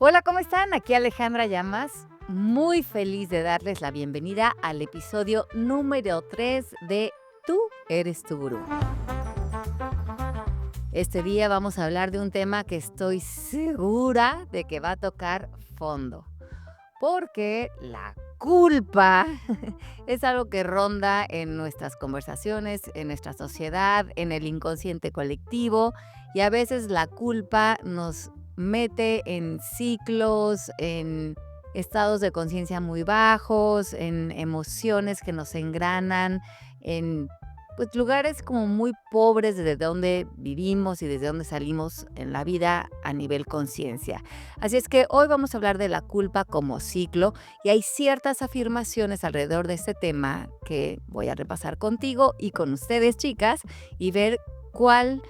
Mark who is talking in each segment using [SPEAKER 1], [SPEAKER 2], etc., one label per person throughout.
[SPEAKER 1] Hola, ¿cómo están? Aquí Alejandra Llamas, muy feliz de darles la bienvenida al episodio número 3 de Tú eres tu gurú. Este día vamos a hablar de un tema que estoy segura de que va a tocar fondo, porque la culpa es algo que ronda en nuestras conversaciones, en nuestra sociedad, en el inconsciente colectivo, y a veces la culpa nos mete en ciclos, en estados de conciencia muy bajos, en emociones que nos engranan, en pues lugares como muy pobres desde donde vivimos y desde donde salimos en la vida a nivel conciencia. Así es que hoy vamos a hablar de la culpa como ciclo y hay ciertas afirmaciones alrededor de este tema que voy a repasar contigo y con ustedes, chicas, y ver cuál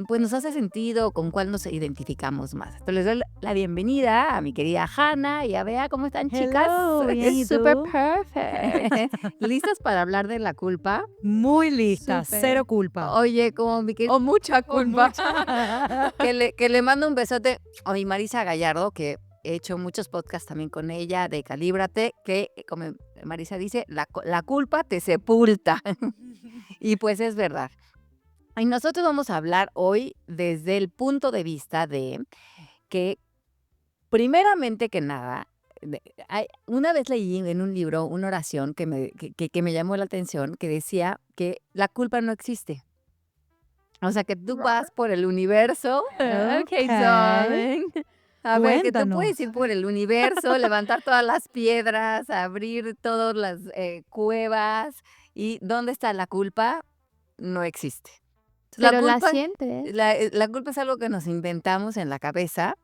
[SPEAKER 1] pues nos hace sentido, con cuál nos identificamos más. Entonces les doy la bienvenida a mi querida Hannah y a Bea. ¿Cómo están, chicas?
[SPEAKER 2] Hello, bien, ¿y
[SPEAKER 1] Super
[SPEAKER 2] tú?
[SPEAKER 1] perfect. ¿Listas para hablar de la culpa?
[SPEAKER 2] Muy lista,
[SPEAKER 1] Súper.
[SPEAKER 2] cero culpa.
[SPEAKER 1] Oye, como mi querida...
[SPEAKER 2] O mucha
[SPEAKER 1] O
[SPEAKER 2] culpa.
[SPEAKER 1] mucha. Que le mando un besote a mi Marisa Gallardo, que he hecho muchos podcasts también con ella de Calíbrate, que como Marisa dice, la culpa te sepulta. Y pues es verdad. Y nosotros vamos a hablar hoy desde el punto de vista de que, primeramente que nada, una vez leí en un libro una oración que me llamó la atención, que decía que la culpa no existe. O sea, que tú vas por el universo. Okay,
[SPEAKER 2] Okey.
[SPEAKER 1] darling. A ver, que tú puedes
[SPEAKER 2] Cuéntanos.
[SPEAKER 1] ir por el universo, levantar todas las piedras, abrir todas las cuevas. ¿Y dónde está la culpa? No existe. La
[SPEAKER 3] Pero la
[SPEAKER 1] culpa,
[SPEAKER 3] sientes.
[SPEAKER 1] la culpa es algo que nos inventamos en la cabeza,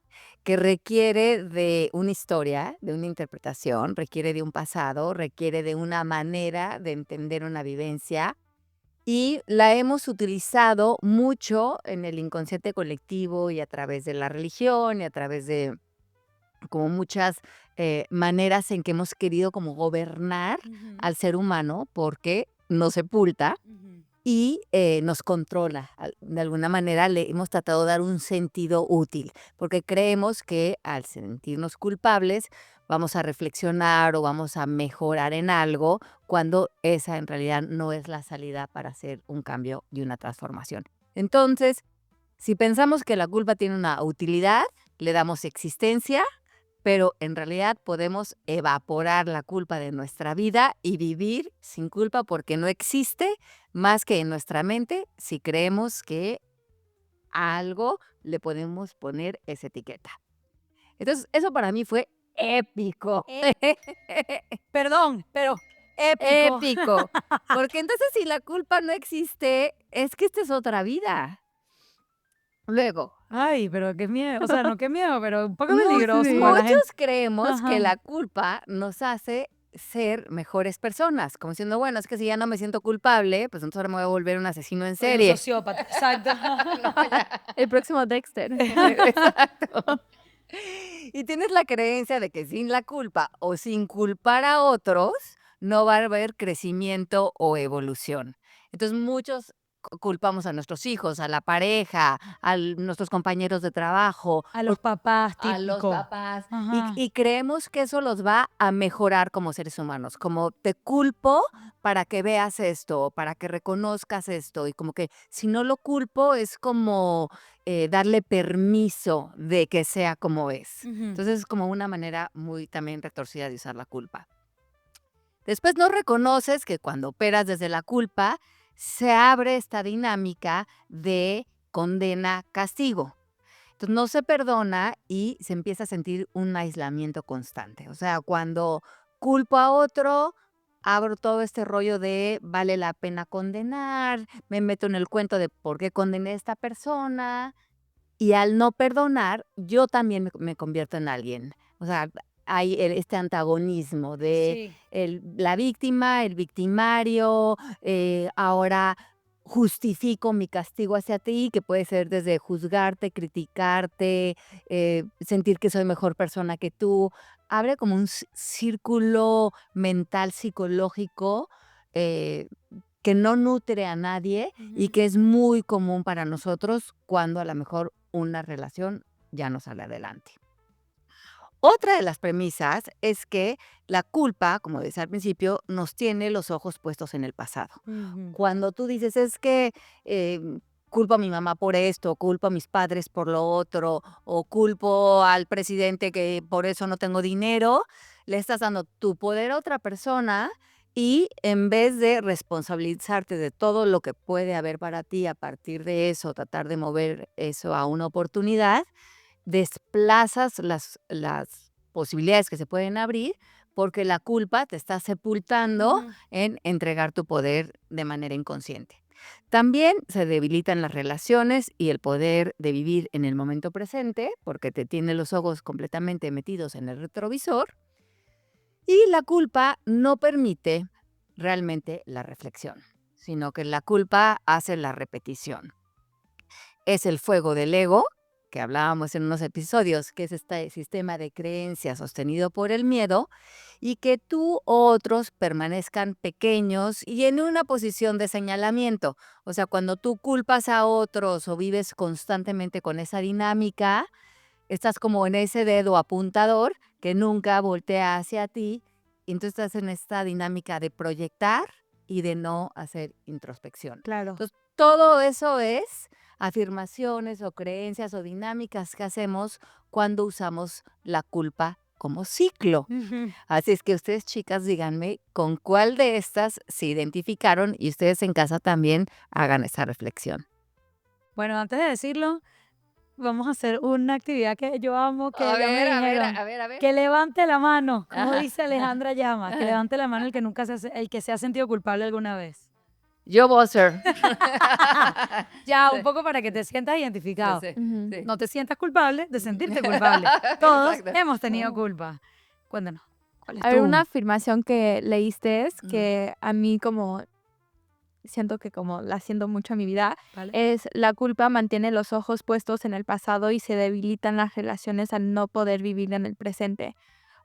[SPEAKER 1] que requiere de una historia, de una interpretación, requiere de un pasado, requiere de una manera de entender una vivencia. Y la hemos utilizado mucho en el inconsciente colectivo y a través de la religión y a través de como muchas maneras en que hemos querido como gobernar al ser humano porque nos sepulta y nos controla. De alguna manera le hemos tratado de dar un sentido útil, porque creemos que al sentirnos culpables vamos a reflexionar o vamos a mejorar en algo, cuando esa en realidad no es la salida para hacer un cambio y una transformación. Entonces, si pensamos que la culpa tiene una utilidad, le damos existencia, pero en realidad podemos evaporar la culpa de nuestra vida y vivir sin culpa porque no existe más que en nuestra mente si creemos que a algo le podemos poner esa etiqueta. Entonces, eso para mí fue épico.
[SPEAKER 2] Perdón, pero épico.
[SPEAKER 1] Épico. Porque entonces si la culpa no existe, es que esta es otra vida. Luego,
[SPEAKER 2] Ay, pero qué miedo. O sea, no qué miedo, pero un poco
[SPEAKER 1] Mu
[SPEAKER 2] peligroso para la gente.
[SPEAKER 1] muchos creemos que
[SPEAKER 2] Ajá.
[SPEAKER 1] la culpa nos hace ser mejores personas, como diciendo, bueno, es que si ya no me siento culpable, pues entonces ahora me voy a volver un asesino en
[SPEAKER 2] Soy un
[SPEAKER 1] serie.
[SPEAKER 2] sociópata, exacto.
[SPEAKER 1] No, ya.
[SPEAKER 3] El próximo Dexter.
[SPEAKER 1] Exacto. Y tienes la creencia de que sin la culpa o sin culpar a otros, no va a haber crecimiento o evolución. Entonces, muchos culpamos a nuestros hijos, a la pareja, a nuestros compañeros de trabajo,
[SPEAKER 2] A los papás,
[SPEAKER 1] a los
[SPEAKER 2] típico.
[SPEAKER 1] papás,
[SPEAKER 2] Ajá.
[SPEAKER 1] y creemos que eso los va a mejorar como seres humanos, como te culpo para que veas esto, para que reconozcas esto, y como que si no lo culpo es como darle permiso de que sea como es.
[SPEAKER 2] Ujú.
[SPEAKER 1] Entonces es como una manera muy también retorcida de usar la culpa. Después no reconoces que cuando operas desde la culpa, se abre esta dinámica de condena-castigo. Entonces, no se perdona y se empieza a sentir un aislamiento constante. O sea, cuando culpo a otro, abro todo este rollo de vale la pena condenar, me meto en el cuento de por qué condené a esta persona, y al no perdonar, yo también me convierto en alguien. O sea, hay este antagonismo de
[SPEAKER 2] Sí.
[SPEAKER 1] la víctima, el victimario, ahora justifico mi castigo hacia ti, que puede ser desde juzgarte, criticarte, sentir que soy mejor persona que tú. Abre como un círculo mental, psicológico, eh, que no nutre a nadie y
[SPEAKER 2] Ujú.
[SPEAKER 1] que es muy común para nosotros cuando a lo mejor una relación ya no sale adelante. Otra de las premisas es que la culpa, como decía al principio, nos tiene los ojos puestos en el pasado. Cuando tú dices, es que culpo a mi mamá por esto, culpo a mis padres por lo otro, o culpo al presidente que por eso no tengo dinero, le estás dando tu poder a otra persona y en vez de responsabilizarte de todo lo que puede haber para ti a partir de eso, tratar de mover eso a una oportunidad, desplazas las posibilidades que se pueden abrir, porque la culpa te está sepultando en entregar tu poder de manera inconsciente. También se debilitan las relaciones y el poder de vivir en el momento presente, porque te tiene los ojos completamente metidos en el retrovisor, y la culpa no permite realmente la reflexión, sino que la culpa hace la repetición. Es el fuego del ego, que hablábamos en unos episodios, que es este sistema de creencias sostenido por el miedo, y que tú o otros permanezcan pequeños y en una posición de señalamiento. O sea, cuando tú culpas a otros o vives constantemente con esa dinámica, estás como en ese dedo apuntador que nunca voltea hacia ti, y entonces estás en esta dinámica de proyectar y de no hacer introspección.
[SPEAKER 2] Claro.
[SPEAKER 1] Entonces, todo eso es afirmaciones o creencias o dinámicas que hacemos cuando usamos la culpa como ciclo. Así es que ustedes, chicas, díganme con cuál de estas se identificaron y ustedes en casa también hagan esa reflexión.
[SPEAKER 2] Bueno, antes de decirlo, vamos a hacer una actividad que yo amo, que
[SPEAKER 1] A
[SPEAKER 2] ya me
[SPEAKER 1] ver, a ver,
[SPEAKER 2] dijeron.
[SPEAKER 1] a ver, a ver.
[SPEAKER 2] Que levante la mano, como
[SPEAKER 1] Ajá.
[SPEAKER 2] dice Alejandra Llama, que levante la mano el que se ha sentido culpable alguna vez.
[SPEAKER 1] Yo, Buzzer.
[SPEAKER 2] Ya,
[SPEAKER 1] Sí.
[SPEAKER 2] un poco para que te sientas identificado.
[SPEAKER 1] Sí,
[SPEAKER 3] Ujú.
[SPEAKER 1] sí.
[SPEAKER 2] No te sientas culpable de sentirte culpable. Todos
[SPEAKER 1] Exacto.
[SPEAKER 2] hemos tenido culpa. Cuéntanos, ¿cuál es
[SPEAKER 3] A ver,
[SPEAKER 2] tu?
[SPEAKER 3] una afirmación que leíste es
[SPEAKER 1] Ujú.
[SPEAKER 3] que a mí como siento que como la siento mucho en mi vida,
[SPEAKER 2] ¿Vale?
[SPEAKER 3] es la culpa mantiene los ojos puestos en el pasado y se debilitan las relaciones al no poder vivir en el presente.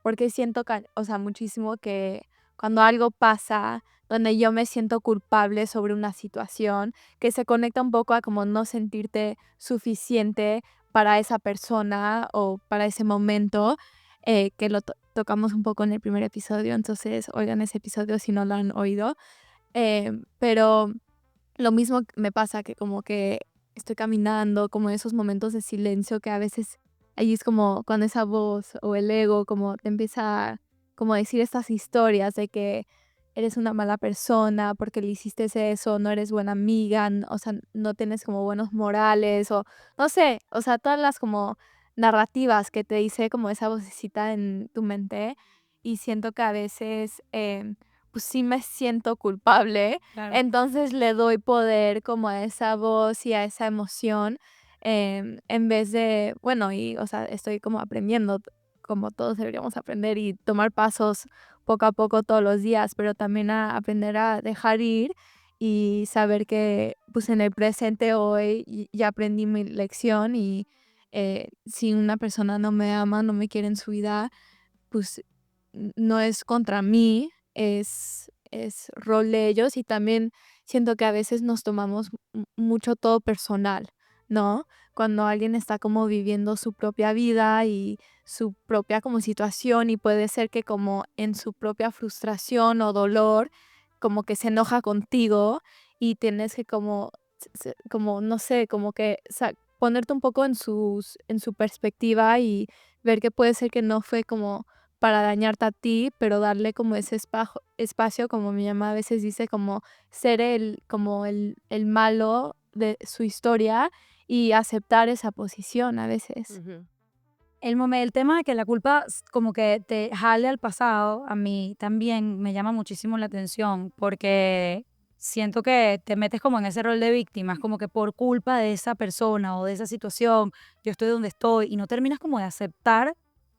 [SPEAKER 3] Porque siento, o sea, muchísimo que cuando algo pasa, donde yo me siento culpable sobre una situación, que se conecta un poco a como no sentirte suficiente para esa persona o para ese momento, que lo tocamos un poco en el primer episodio, entonces oigan ese episodio si no lo han oído. Pero lo mismo me pasa que como que estoy caminando, como esos momentos de silencio que a veces ahí es como cuando esa voz o el ego como te empieza a como decir estas historias de que eres una mala persona porque le hiciste eso, no eres buena amiga, o sea, no tienes como buenos morales o no sé, o sea, todas las como narrativas que te dice como esa vocecita en tu mente y siento que a veces pues sí me siento culpable,
[SPEAKER 2] Claro.
[SPEAKER 3] entonces le doy poder como a esa voz y a esa emoción, en vez de, bueno, y o sea, estoy como aprendiendo, como todos deberíamos aprender y tomar pasos poco a poco todos los días, pero también a aprender a dejar ir y saber que pues en el presente hoy ya aprendí mi lección y si una persona no me ama, no me quiere en su vida, pues no es contra mí, es rol de ellos y también siento que a veces nos tomamos mucho todo personal, ¿no? Cuando alguien está como viviendo su propia vida y su propia como situación y puede ser que como en su propia frustración o dolor, como que se enoja contigo y tienes que como, como no sé, como que ponerte un poco en su perspectiva y ver que puede ser que no fue como para dañarte a ti, pero darle como ese espacio, como mi mamá a veces dice, como ser como el malo de su historia y aceptar esa posición a veces.
[SPEAKER 2] El tema de que la culpa como que te jale al pasado, a mí también me llama muchísimo la atención porque siento que te metes como en ese rol de víctima, es como que por culpa de esa persona o de esa situación, yo estoy donde estoy y no terminas como de aceptar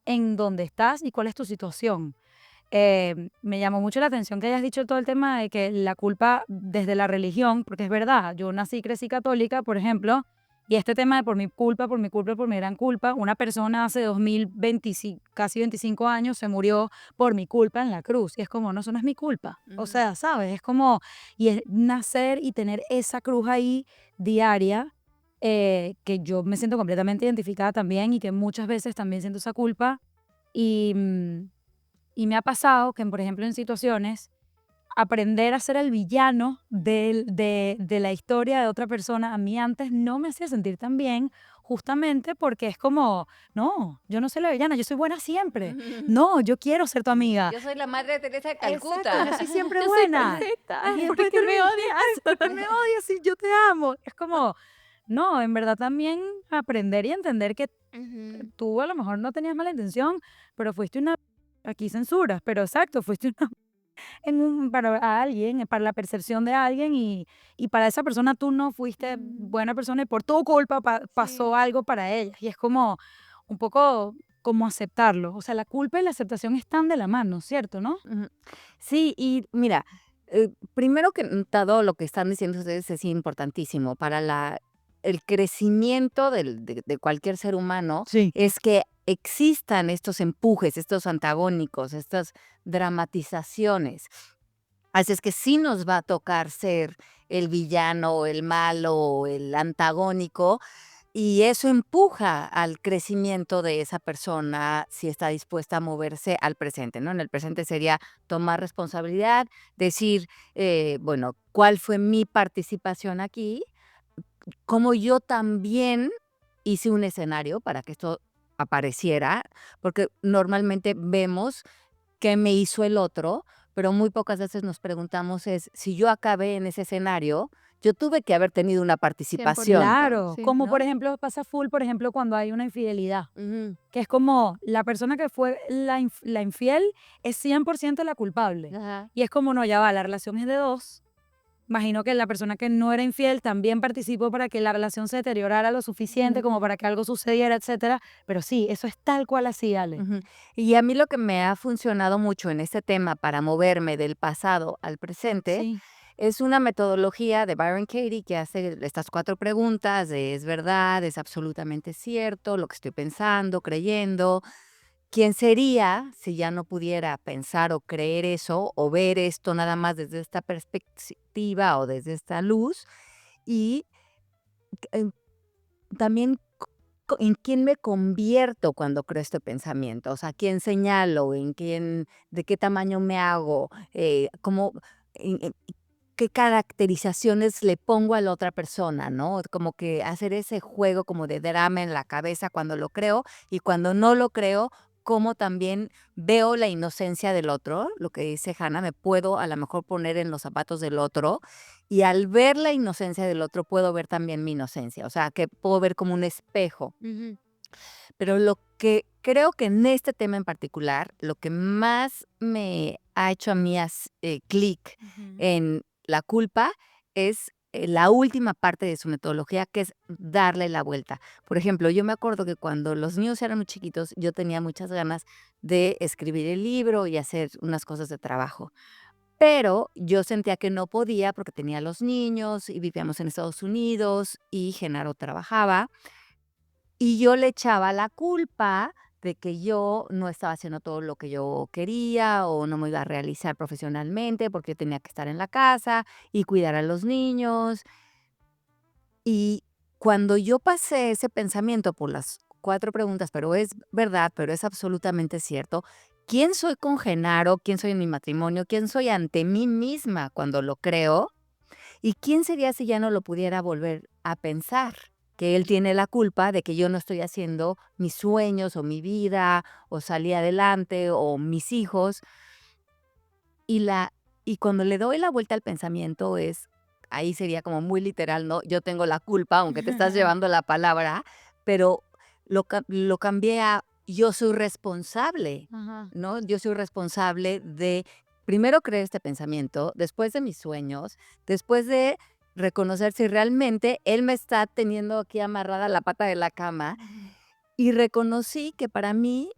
[SPEAKER 2] en dónde estás y cuál es tu situación. Me llamó mucho la atención que hayas dicho todo el tema de que la culpa desde la religión, porque es verdad, yo nací y crecí católica, por ejemplo, y este tema de por mi culpa, por mi culpa, por mi gran culpa, una persona hace 2025, casi 25 años se murió por mi culpa en la cruz. Y es como, no, eso no es mi culpa. O sea, ¿sabes? Es como, y es nacer y tener esa cruz ahí diaria, que yo me siento completamente identificada también y que muchas veces también siento esa culpa. Y, y me ha pasado que, por ejemplo, en situaciones, aprender a ser el villano de la historia de otra persona, a mí antes no me hacía sentir tan bien, justamente porque es como, no, yo no soy la villana, yo soy buena siempre. No, yo quiero ser tu amiga.
[SPEAKER 1] Yo soy la Madre Teresa de
[SPEAKER 2] Exacto,
[SPEAKER 1] Calcuta.
[SPEAKER 2] yo soy siempre
[SPEAKER 3] Yo soy
[SPEAKER 2] buena.
[SPEAKER 3] perfecta.
[SPEAKER 2] Y
[SPEAKER 3] ¿Por
[SPEAKER 2] después
[SPEAKER 3] qué me
[SPEAKER 2] termina,
[SPEAKER 3] odias?
[SPEAKER 2] ¿por qué me odias si yo te amo? Es como, no, en verdad también aprender y entender que
[SPEAKER 3] Ujú.
[SPEAKER 2] tú a lo mejor no tenías mala intención, pero fuiste una, aquí censuras, pero exacto, fuiste una para alguien, para la percepción de alguien y para esa persona tú no fuiste
[SPEAKER 3] Mm,
[SPEAKER 2] buena persona y por tu culpa pasó
[SPEAKER 3] sí.
[SPEAKER 2] algo para ella. Y es como un poco como aceptarlo. O sea, la culpa y la aceptación están de la mano, ¿cierto? ¿No?
[SPEAKER 1] Ujú. Sí, y mira, primero que todo lo que están diciendo ustedes es importantísimo para el crecimiento de cualquier ser humano,
[SPEAKER 2] Sí.
[SPEAKER 1] es que existan estos empujes, estos antagónicos, estas dramatizaciones. Así es que sí nos va a tocar ser el villano, el malo, el antagónico, y eso empuja al crecimiento de esa persona si está dispuesta a moverse al presente, ¿no? En el presente sería tomar responsabilidad, decir, bueno, ¿cuál fue mi participación aquí? ¿Cómo yo también hice un escenario para que esto apareciera? Porque normalmente vemos qué me hizo el otro, pero muy pocas veces nos preguntamos es, si yo acabé en ese escenario, yo tuve que haber tenido una participación,
[SPEAKER 3] 100%,
[SPEAKER 2] Claro,
[SPEAKER 3] sí.
[SPEAKER 2] como por
[SPEAKER 1] ¿no?
[SPEAKER 2] ejemplo pasa full, por ejemplo, cuando hay una infidelidad,
[SPEAKER 1] Ujú.
[SPEAKER 2] que es como la persona que fue la infiel es 100% la culpable.
[SPEAKER 1] Ajá.
[SPEAKER 2] Y es como, no, ya va, la relación es de dos. Imagino que la persona que no era infiel también participó para que la relación se deteriorara lo suficiente como
[SPEAKER 1] Ujú.
[SPEAKER 2] para que algo sucediera, etcétera. Pero sí, eso es tal cual así, Ale.
[SPEAKER 1] Ujú. Y a mí lo que me ha funcionado mucho en este tema para moverme del pasado al presente
[SPEAKER 2] Sí.
[SPEAKER 1] es una metodología de Byron Katie que hace estas 4 preguntas de ¿es verdad? ¿Es absolutamente cierto? ¿Lo que estoy pensando, creyendo? ¿Quién sería si ya no pudiera pensar o creer eso o ver esto nada más desde esta perspectiva o desde esta luz? Y, em, también ¿en quién me convierto cuando creo este pensamiento? O sea, ¿quién señalo? ¿En quién de qué tamaño me hago? ¿Cómo en qué caracterizaciones le pongo a la otra persona, no? Como que hacer ese juego como de drama en la cabeza cuando lo creo, y cuando no lo creo, cómo también veo la inocencia del otro, lo que dice Hannah, me puedo a lo mejor poner en los zapatos del otro, y al ver la inocencia del otro, puedo ver también mi inocencia, o sea, que puedo ver como un espejo.
[SPEAKER 3] Ujú.
[SPEAKER 1] Pero lo que creo que en este tema en particular, lo que más me ha hecho a mí clic
[SPEAKER 3] Ujú.
[SPEAKER 1] en la culpa es, la última parte de su metodología, que es darle la vuelta. Por ejemplo, yo me acuerdo que cuando los niños eran muy chiquitos, yo tenía muchas ganas de escribir el libro y hacer unas cosas de trabajo, pero yo sentía que no podía porque tenía los niños y vivíamos en Estados Unidos y Genaro trabajaba. Y yo le echaba la culpa de que yo no estaba haciendo todo lo que yo quería o no me iba a realizar profesionalmente porque yo tenía que estar en la casa y cuidar a los niños. Y cuando yo pasé ese pensamiento por las 4 preguntas, pero es verdad, pero es absolutamente cierto, ¿quién soy con Genaro? ¿Quién soy en mi matrimonio? ¿Quién soy ante mí misma cuando lo creo? ¿Y quién sería si ya no lo pudiera volver a pensar? Que él tiene la culpa de que yo no estoy haciendo mis sueños, o mi vida, o salir adelante, o mis hijos. Y la y cuando le doy la vuelta al pensamiento es ahí sería como muy literal, ¿no? Yo tengo la culpa, aunque te estás llevando la palabra, pero lo cambié a yo soy responsable,
[SPEAKER 3] Ajá.
[SPEAKER 1] ¿no? Yo soy responsable de, primero creer este pensamiento, después de mis sueños, después de reconocer si realmente él me está teniendo aquí amarrada a la pata de la cama,
[SPEAKER 3] Ujú.
[SPEAKER 1] y reconocí que para mí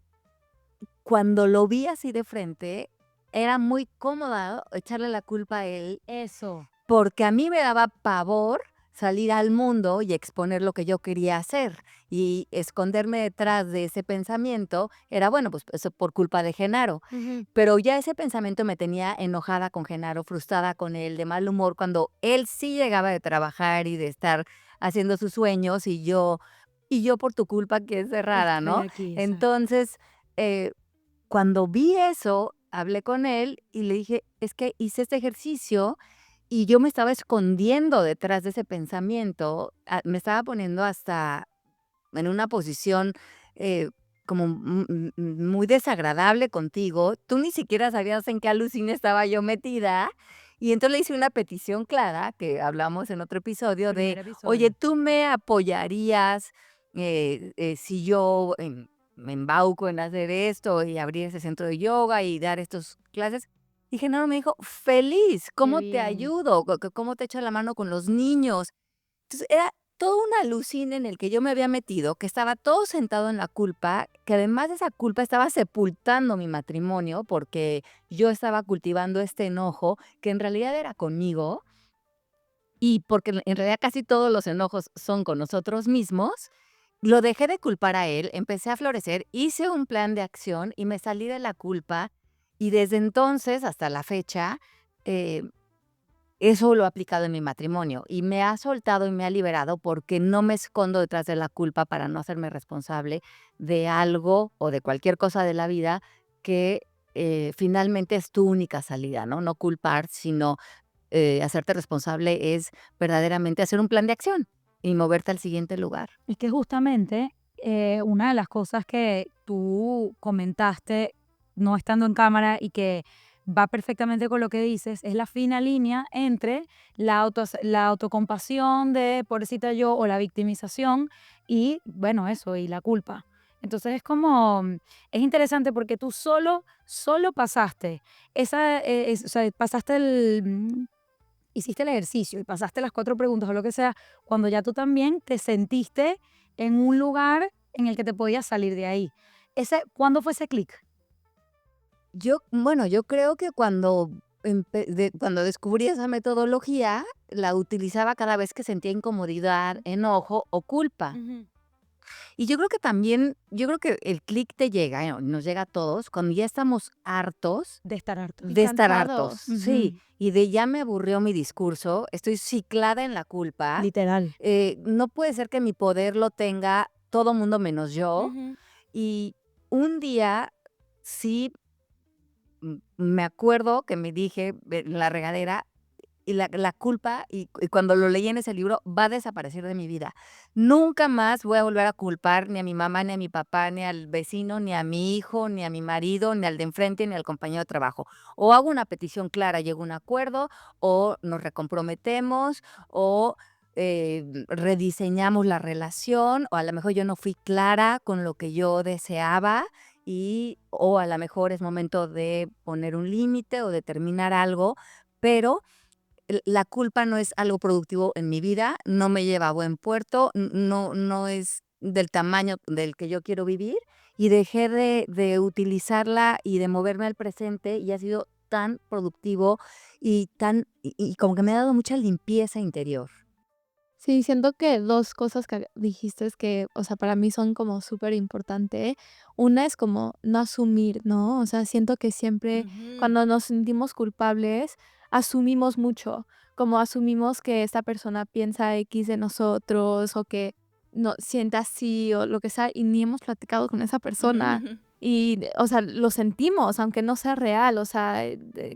[SPEAKER 1] cuando lo vi así de frente, era muy cómoda echarle la culpa a él,
[SPEAKER 2] Eso.
[SPEAKER 1] porque a mí me daba pavor salir al mundo y exponer lo que yo quería hacer, y esconderme detrás de ese pensamiento era, bueno, pues, eso por culpa de Genaro.
[SPEAKER 3] Ujú.
[SPEAKER 1] Pero ya ese pensamiento me tenía enojada con Genaro, frustrada con él, de mal humor, cuando él sí llegaba de trabajar y de estar haciendo sus sueños, y yo por tu culpa que es cerrada,
[SPEAKER 2] Estoy
[SPEAKER 1] ¿no?
[SPEAKER 2] aquí, exacto.
[SPEAKER 1] Entonces, cuando vi eso, hablé con él y le dije, es que hice este ejercicio y yo me estaba escondiendo detrás de ese pensamiento, me estaba poniendo hasta en una posición como muy desagradable contigo. Tú ni siquiera sabías en qué alucina estaba yo metida. Y entonces le hice una petición clara, que hablamos en otro episodio,
[SPEAKER 2] Primer
[SPEAKER 1] de, oye,
[SPEAKER 2] episodio.
[SPEAKER 1] ¿tú me apoyarías si yo me embauco en hacer esto y abrir ese centro de yoga y dar estas clases? Dije, no, me dijo, feliz,
[SPEAKER 2] Qué
[SPEAKER 1] ¿cómo te
[SPEAKER 2] bien.
[SPEAKER 1] ayudo? ¿Cómo te echo la mano con los niños? Entonces, era toda una alucina en el que yo me había metido, que estaba todo sentado en la culpa, que además de esa culpa estaba sepultando mi matrimonio, porque yo estaba cultivando este enojo, que en realidad era conmigo, y porque en realidad casi todos los enojos son con nosotros mismos. Lo dejé de culpar a él, empecé a florecer, hice un plan de acción y me salí de la culpa, y desde entonces hasta la fecha, eh, eso lo he aplicado en mi matrimonio y me ha soltado y me ha liberado porque no me escondo detrás de la culpa para no hacerme responsable de algo o de cualquier cosa de la vida que finalmente es tu única salida, ¿no? No culpar, sino hacerte responsable es verdaderamente hacer un plan de acción y moverte al siguiente lugar.
[SPEAKER 2] Es que justamente una de las cosas que tú comentaste no estando en cámara y que va perfectamente con lo que dices es la fina línea entre la autocompasión de pobrecita yo o la victimización y, bueno, eso, y la culpa. Entonces es como, es interesante porque tú solo pasaste o sea, pasaste hiciste el ejercicio y pasaste las 4 preguntas o lo que sea, cuando ya tú también te sentiste en un lugar en el que te podías salir de ahí. ¿Cuándo fue ese clic?
[SPEAKER 1] Bueno, yo creo que cuando descubrí esa metodología, la utilizaba cada vez que sentía incomodidad, enojo o culpa.
[SPEAKER 2] Ujú.
[SPEAKER 1] Y yo creo que el clic te llega, nos llega a todos, cuando ya estamos hartos
[SPEAKER 2] De estar harto.
[SPEAKER 3] Y
[SPEAKER 1] de estar hartos,
[SPEAKER 3] cansados.
[SPEAKER 1] sí,
[SPEAKER 2] Ujú.
[SPEAKER 1] y de ya me aburrió mi discurso, estoy ciclada en la culpa,
[SPEAKER 2] Literal.
[SPEAKER 1] no puede ser que mi poder lo tenga todo mundo menos yo.
[SPEAKER 2] Ujú.
[SPEAKER 1] Y un día sí, me acuerdo que me dije en la regadera, y la culpa, y cuando lo leí en ese libro, va a desaparecer de mi vida. Nunca más voy a volver a culpar ni a mi mamá, ni a mi papá, ni al vecino, ni a mi hijo, ni a mi marido, ni al de enfrente, ni al compañero de trabajo. O hago una petición clara, llego a un acuerdo, o nos recomprometemos, o rediseñamos la relación, o a lo mejor yo no fui clara con lo que yo deseaba, o a lo mejor es momento de poner un límite o de terminar algo, pero la culpa no es algo productivo en mi vida, no me lleva a buen puerto, no es del tamaño del que yo quiero vivir, y dejé de utilizarla y de moverme al presente, y ha sido tan productivo y como que me ha dado mucha limpieza interior.
[SPEAKER 3] Sí, siento que 2 cosas que dijiste es que, o sea, para mí son como súper importante. Una es como no asumir, ¿no? O sea, siento que siempre
[SPEAKER 2] Ujú.
[SPEAKER 3] cuando nos sentimos culpables, asumimos mucho, como asumimos que esta persona piensa X de nosotros o que no siente así o lo que sea, y ni hemos platicado con esa persona. Y, o sea, lo sentimos, aunque no sea real, o sea,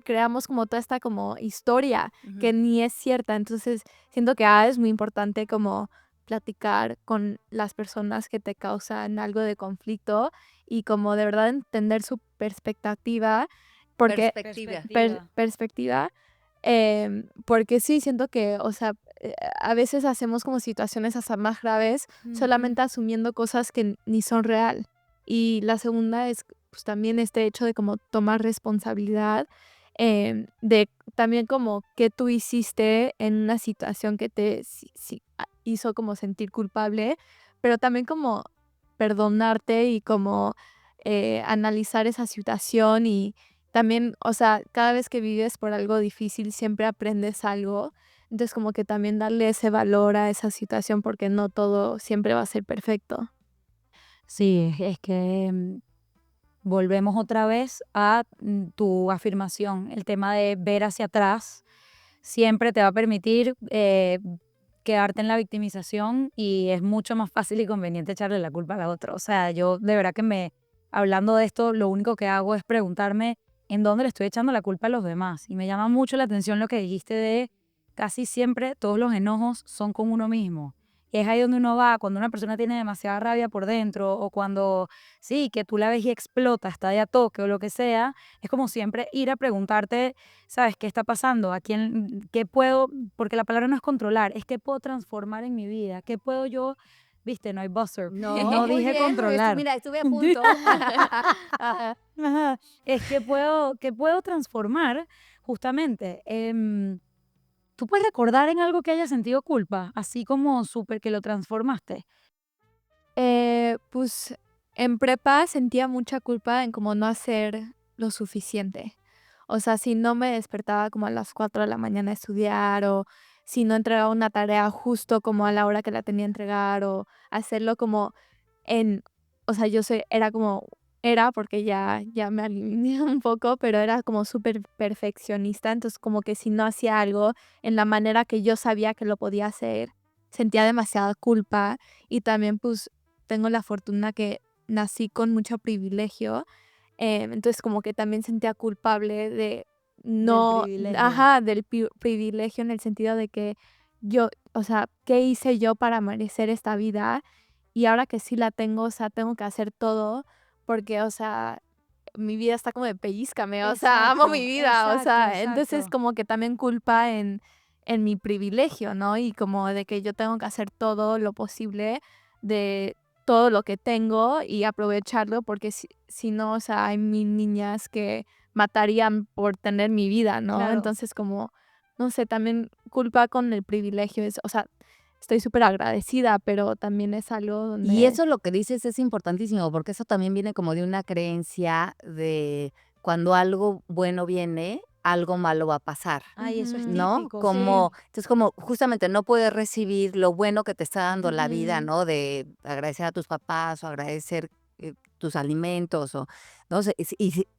[SPEAKER 3] creamos como toda esta como historia que
[SPEAKER 2] Ujú.
[SPEAKER 3] ni es cierta. Entonces, siento que es muy importante como platicar con las personas que te causan algo de conflicto y como de verdad entender su perspectiva, porque
[SPEAKER 2] Perspectiva.
[SPEAKER 3] perspectiva, porque sí, siento que, o sea, a veces hacemos como situaciones hasta más graves
[SPEAKER 2] Ujú.
[SPEAKER 3] solamente asumiendo cosas que ni son real. Y la segunda es, pues, también este hecho de como tomar responsabilidad, de también como qué tú hiciste en una situación que te hizo como sentir culpable, pero también como perdonarte y como, analizar esa situación y también, o sea, cada vez que vives por algo difícil siempre aprendes algo. Entonces, como que también darle ese valor a esa situación, porque no todo siempre va a ser perfecto.
[SPEAKER 2] Sí, es que volvemos otra vez a tu afirmación. El tema de ver hacia atrás siempre te va a permitir quedarte en la victimización y es mucho más fácil y conveniente echarle la culpa a la otra. O sea, yo de verdad que hablando de esto, lo único que hago es preguntarme en dónde le estoy echando la culpa a los demás. Y me llama mucho la atención lo que dijiste de casi siempre todos los enojos son con uno mismo. Y es ahí donde uno va, cuando una persona tiene demasiada rabia por dentro o cuando, sí, que tú la ves y explota, está de a toque o lo que sea, es como siempre ir a preguntarte, ¿sabes qué está pasando? ¿A quién, qué puedo? Porque la palabra no es controlar, es qué puedo transformar en mi vida, qué puedo yo, viste, no hay buzzer,
[SPEAKER 1] No,
[SPEAKER 2] no
[SPEAKER 1] muy
[SPEAKER 2] dije
[SPEAKER 1] bien,
[SPEAKER 2] controlar.
[SPEAKER 1] mira, estuve a punto.
[SPEAKER 2] Ajá, es que puedo transformar justamente. ¿Tú puedes recordar en algo que hayas sentido culpa, así como súper que lo transformaste?
[SPEAKER 3] Pues en prepa sentía mucha culpa en como no hacer lo suficiente. O sea, si no me despertaba como a las 4 de la mañana a estudiar o si no entregaba una tarea justo como a la hora que la tenía que entregar o hacerlo como en, o sea, era porque ya me alineé un poco, pero era como súper perfeccionista, entonces como que si no hacía algo en la manera que yo sabía que lo podía hacer, sentía demasiada culpa y también pues tengo la fortuna que nací con mucho privilegio, entonces como que también sentía culpable de
[SPEAKER 2] Del
[SPEAKER 3] no,
[SPEAKER 2] privilegio.
[SPEAKER 3] ajá, del privilegio en el sentido de que yo, o sea, ¿qué hice yo para merecer esta vida? Y ahora que sí la tengo, o sea, tengo que hacer todo porque, o sea, mi vida está como de pellízcame, o sea, amo mi
[SPEAKER 2] Exacto,
[SPEAKER 3] vida, o
[SPEAKER 2] exacto,
[SPEAKER 3] sea, entonces
[SPEAKER 2] exacto.
[SPEAKER 3] como que también culpa en mi privilegio, ¿no? Y como de que yo tengo que hacer todo lo posible de todo lo que tengo y aprovecharlo porque si no, o sea, hay mil niñas que matarían por tener mi vida, ¿no?
[SPEAKER 2] Claro.
[SPEAKER 3] Entonces como, no sé, también culpa con el privilegio, o sea, estoy súper agradecida, pero también es algo
[SPEAKER 1] Y
[SPEAKER 3] donde...
[SPEAKER 1] eso lo que dices es importantísimo, porque eso también viene como de una creencia de cuando algo bueno viene, algo malo va a pasar,
[SPEAKER 2] Ay, eso es
[SPEAKER 3] Ujú,
[SPEAKER 1] ¿no?
[SPEAKER 2] típico, sí.
[SPEAKER 1] Como, entonces como justamente no puedes recibir lo bueno que te está dando la vida,
[SPEAKER 3] ujú.
[SPEAKER 1] ¿no? De agradecer a tus papás o agradecer tus alimentos o, no sé,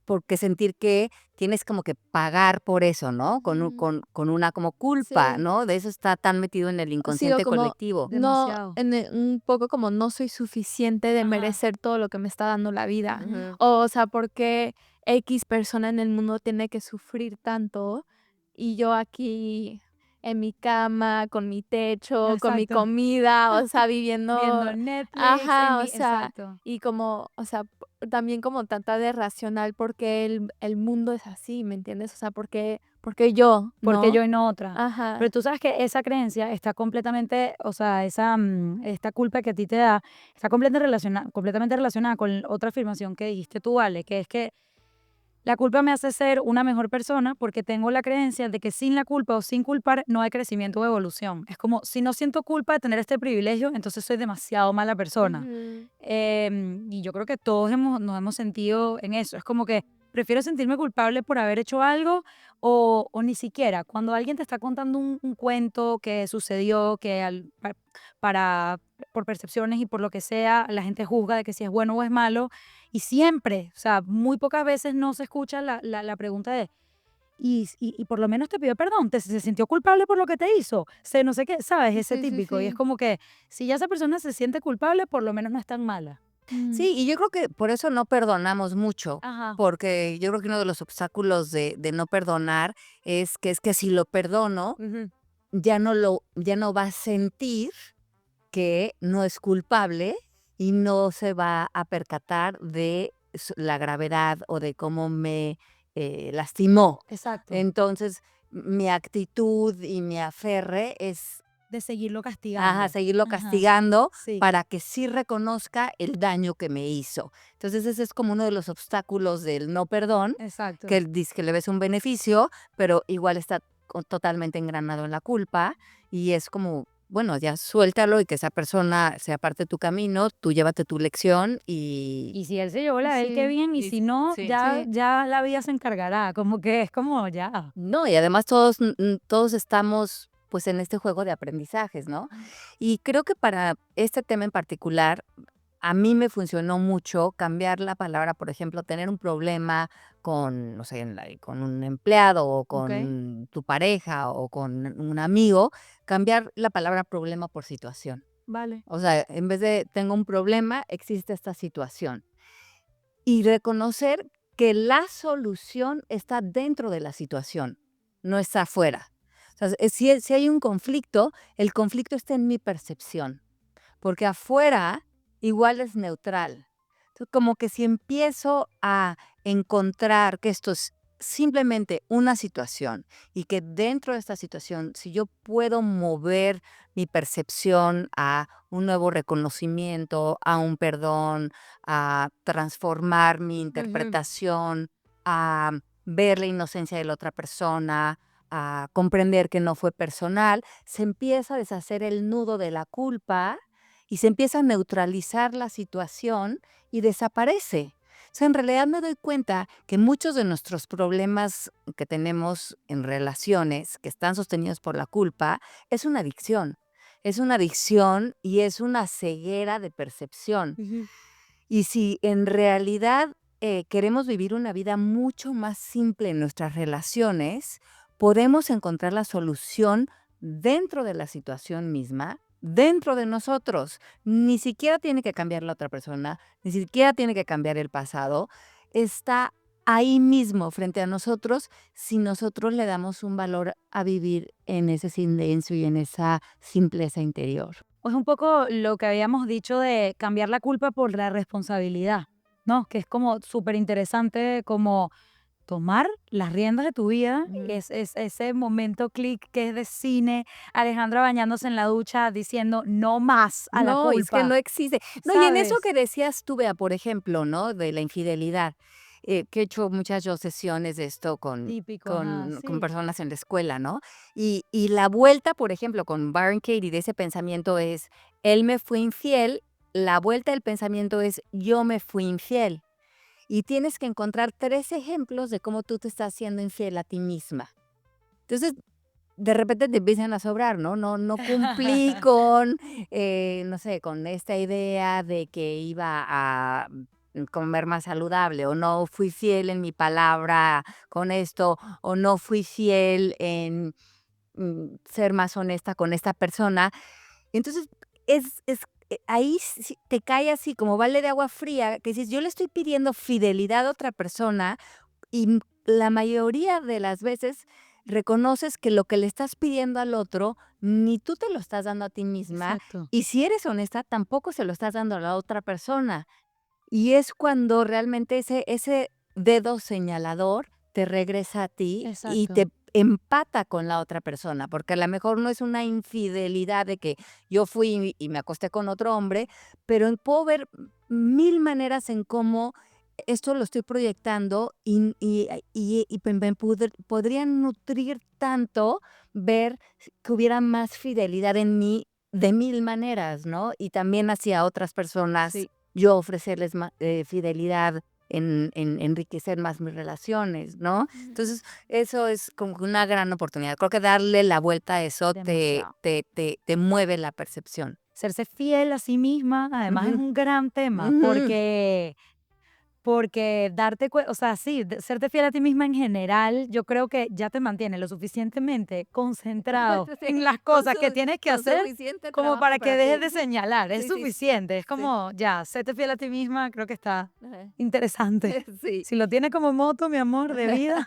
[SPEAKER 1] porque sentir que tienes como que pagar por eso, ¿no?
[SPEAKER 3] Ujú.
[SPEAKER 1] Con una como culpa,
[SPEAKER 3] Sí.
[SPEAKER 1] ¿no? De eso está tan metido en el
[SPEAKER 3] Sí, o
[SPEAKER 1] inconsciente
[SPEAKER 3] como
[SPEAKER 1] colectivo.
[SPEAKER 3] no,
[SPEAKER 2] Demasiado.
[SPEAKER 3] un poco como no soy suficiente de
[SPEAKER 2] Ajá.
[SPEAKER 3] merecer todo lo que me está dando la vida.
[SPEAKER 2] Ujú.
[SPEAKER 1] Ujú.
[SPEAKER 3] O sea, ¿por qué X persona en el mundo tiene que sufrir tanto y yo aquí en mi cama, con mi techo, con mi
[SPEAKER 2] Exacto.
[SPEAKER 3] comida, o sea, viviendo,
[SPEAKER 2] Viendo Netflix en
[SPEAKER 3] ajá, o
[SPEAKER 2] mi
[SPEAKER 3] sea,
[SPEAKER 2] exacto.
[SPEAKER 3] y como, o sea, también como tratar de racional porque el mundo es así, ¿me entiendes? O sea, porque yo,
[SPEAKER 2] Porque
[SPEAKER 3] ¿no?
[SPEAKER 2] yo y no otra. Pero
[SPEAKER 3] Ajá.
[SPEAKER 2] tú sabes que esa creencia está completamente, o sea, esta culpa que a ti te da, está completamente relacionada con otra afirmación que dijiste tú, Ale, que es que la culpa me hace ser una mejor persona porque tengo la creencia de que sin la culpa o sin culpar no hay crecimiento o evolución. Es como, si no siento culpa de tener este privilegio, entonces soy demasiado mala persona.
[SPEAKER 3] Ujú.
[SPEAKER 2] Y yo creo que todos nos hemos sentido en eso. Es como que prefiero sentirme culpable por haber hecho algo o ni siquiera cuando alguien te está contando un cuento que sucedió, que para, por percepciones y por lo que sea, la gente juzga de que si es bueno o es malo. Y siempre, o sea, muy pocas veces no se escucha la pregunta de, y por lo menos te pidió perdón, se sintió culpable por lo que te hizo, no sé qué, ¿sabes? Ese
[SPEAKER 3] Sí, sí,
[SPEAKER 2] típico. Y es
[SPEAKER 3] sí.
[SPEAKER 2] como que si ya esa persona se siente culpable, por lo menos no es tan mala.
[SPEAKER 3] Mm.
[SPEAKER 1] Sí, y yo creo que por eso no perdonamos mucho,
[SPEAKER 2] Ajá,
[SPEAKER 1] porque yo creo que uno de los obstáculos de no perdonar es que si lo perdono,
[SPEAKER 2] ujú,
[SPEAKER 1] ya no va a sentir que no es culpable y no se va a percatar de la gravedad o de cómo me lastimó.
[SPEAKER 2] exacto.
[SPEAKER 1] Entonces, mi actitud y mi aferre es
[SPEAKER 2] De seguirlo
[SPEAKER 1] ajá,
[SPEAKER 2] castigando.
[SPEAKER 1] seguirlo
[SPEAKER 2] Ajá,
[SPEAKER 1] castigando
[SPEAKER 2] sí,
[SPEAKER 1] para que sí reconozca el daño que me hizo. Entonces, ese es como uno de los obstáculos del no perdón, que
[SPEAKER 2] exacto.
[SPEAKER 1] él dice que le ves un beneficio, pero igual está totalmente engranado en la culpa y es como, bueno, ya suéltalo y que esa persona sea parte de tu camino, tú llévate tu lección y...
[SPEAKER 2] Y si él se llevó la de él, qué
[SPEAKER 3] Sí,
[SPEAKER 2] bien, y
[SPEAKER 1] y
[SPEAKER 2] si no,
[SPEAKER 1] sí.
[SPEAKER 3] sí.
[SPEAKER 2] ya la vida se encargará, como que es como ya.
[SPEAKER 1] No, y además todos, todos estamos pues en este juego de aprendizajes, ¿no? Y creo que para este tema en particular, a mí me funcionó mucho cambiar la palabra, por ejemplo, tener un problema con, no sé, con un empleado o
[SPEAKER 2] Ok,
[SPEAKER 1] con tu pareja o con un amigo, cambiar la palabra problema por situación.
[SPEAKER 2] vale.
[SPEAKER 1] O sea, en vez de tengo un problema, existe esta situación. y reconocer que la solución está dentro de la situación, no está afuera. O sea, si hay un conflicto, el conflicto está en mi percepción, porque afuera igual es neutral. Entonces, como que si empiezo a encontrar que esto es simplemente una situación y que dentro de esta situación, si yo puedo mover mi percepción a un nuevo reconocimiento, a un perdón, a transformar mi interpretación, a ver la inocencia de la otra persona, a comprender que no fue personal, se empieza a deshacer el nudo de la culpa y se empieza a neutralizar la situación y desaparece. O sea, en realidad me doy cuenta que muchos de nuestros problemas que tenemos en relaciones que están sostenidos por la culpa es una adicción. Es una adicción y es una ceguera de percepción. Y si en realidad queremos vivir una vida mucho más simple en nuestras relaciones, podemos encontrar la solución dentro de la situación misma, dentro de nosotros. Ni siquiera tiene que cambiar la otra persona, ni siquiera tiene que cambiar el pasado. Está ahí mismo frente a nosotros si nosotros le damos un valor a vivir en ese silencio y en esa simpleza interior.
[SPEAKER 2] Pues un poco lo que habíamos dicho de cambiar la culpa por la responsabilidad, ¿no? Que es como súper interesante como tomar las riendas de tu vida, que es ese momento clic que es de cine, Alejandra bañándose en la ducha diciendo no más a la
[SPEAKER 1] No, es que
[SPEAKER 2] culpa,
[SPEAKER 1] no existe. No, y en eso
[SPEAKER 2] ¿sabes?
[SPEAKER 1] que decías tú, Bea, por ejemplo, ¿no? De la infidelidad, que he hecho muchas yo sesiones de esto con,
[SPEAKER 2] Típico, ajá,
[SPEAKER 1] con
[SPEAKER 2] sí.
[SPEAKER 1] personas en la escuela, ¿no? Y la vuelta, por ejemplo, con Byron Katie de ese pensamiento es, él me fue infiel, la vuelta del pensamiento es, yo me fui infiel. Y tienes que encontrar 3 ejemplos de cómo tú te estás siendo infiel a ti misma. Entonces, de repente te empiezan a sobrar, ¿no? No cumplí con, no sé, con esta idea de que iba a comer más saludable, o no fui fiel en mi palabra con esto, o no fui fiel en ser más honesta con esta persona. Entonces, ahí sí te cae así como balde de agua fría, que dices, yo le estoy pidiendo fidelidad a otra persona y la mayoría de las veces reconoces que lo que le estás pidiendo al otro, ni tú te lo estás dando a ti misma,
[SPEAKER 2] Exacto.
[SPEAKER 1] y si eres honesta, tampoco se lo estás dando a la otra persona. Y es cuando realmente ese dedo señalador te regresa a ti y
[SPEAKER 2] Exacto.
[SPEAKER 1] te empata con la otra persona, porque a lo mejor no es una infidelidad de que yo fui y me acosté con otro hombre, pero puedo ver 1000 maneras en cómo esto lo estoy proyectando y podría nutrir tanto ver que hubiera más fidelidad en mí de 1000 maneras, ¿no? Y también hacia otras personas
[SPEAKER 2] Sí.
[SPEAKER 1] yo ofrecerles fidelidad en enriquecer más mis relaciones, ¿no? Entonces, eso es como que una gran oportunidad. Creo que darle la vuelta a eso
[SPEAKER 2] Demasiado.
[SPEAKER 1] te mueve la percepción.
[SPEAKER 2] Serse fiel a sí misma, además, es
[SPEAKER 1] Ujú,
[SPEAKER 2] un gran tema,
[SPEAKER 1] ujú.
[SPEAKER 2] porque darte cuenta, o sea, sí, serte fiel a ti misma en general, yo creo que ya te mantiene lo suficientemente concentrado
[SPEAKER 1] Sí,
[SPEAKER 2] en las cosas que tienes que
[SPEAKER 1] con
[SPEAKER 2] hacer
[SPEAKER 1] suficiente
[SPEAKER 2] como
[SPEAKER 1] trabajo
[SPEAKER 2] para que
[SPEAKER 1] para
[SPEAKER 2] dejes
[SPEAKER 1] ti.
[SPEAKER 2] de señalar, es
[SPEAKER 1] Sí, sí, sí,
[SPEAKER 2] suficiente, es
[SPEAKER 1] sí.
[SPEAKER 2] como, ya, serte fiel a ti misma, creo que está
[SPEAKER 1] Ajá.
[SPEAKER 2] interesante.
[SPEAKER 1] Sí.
[SPEAKER 2] Si lo tienes como moto, mi amor, de vida.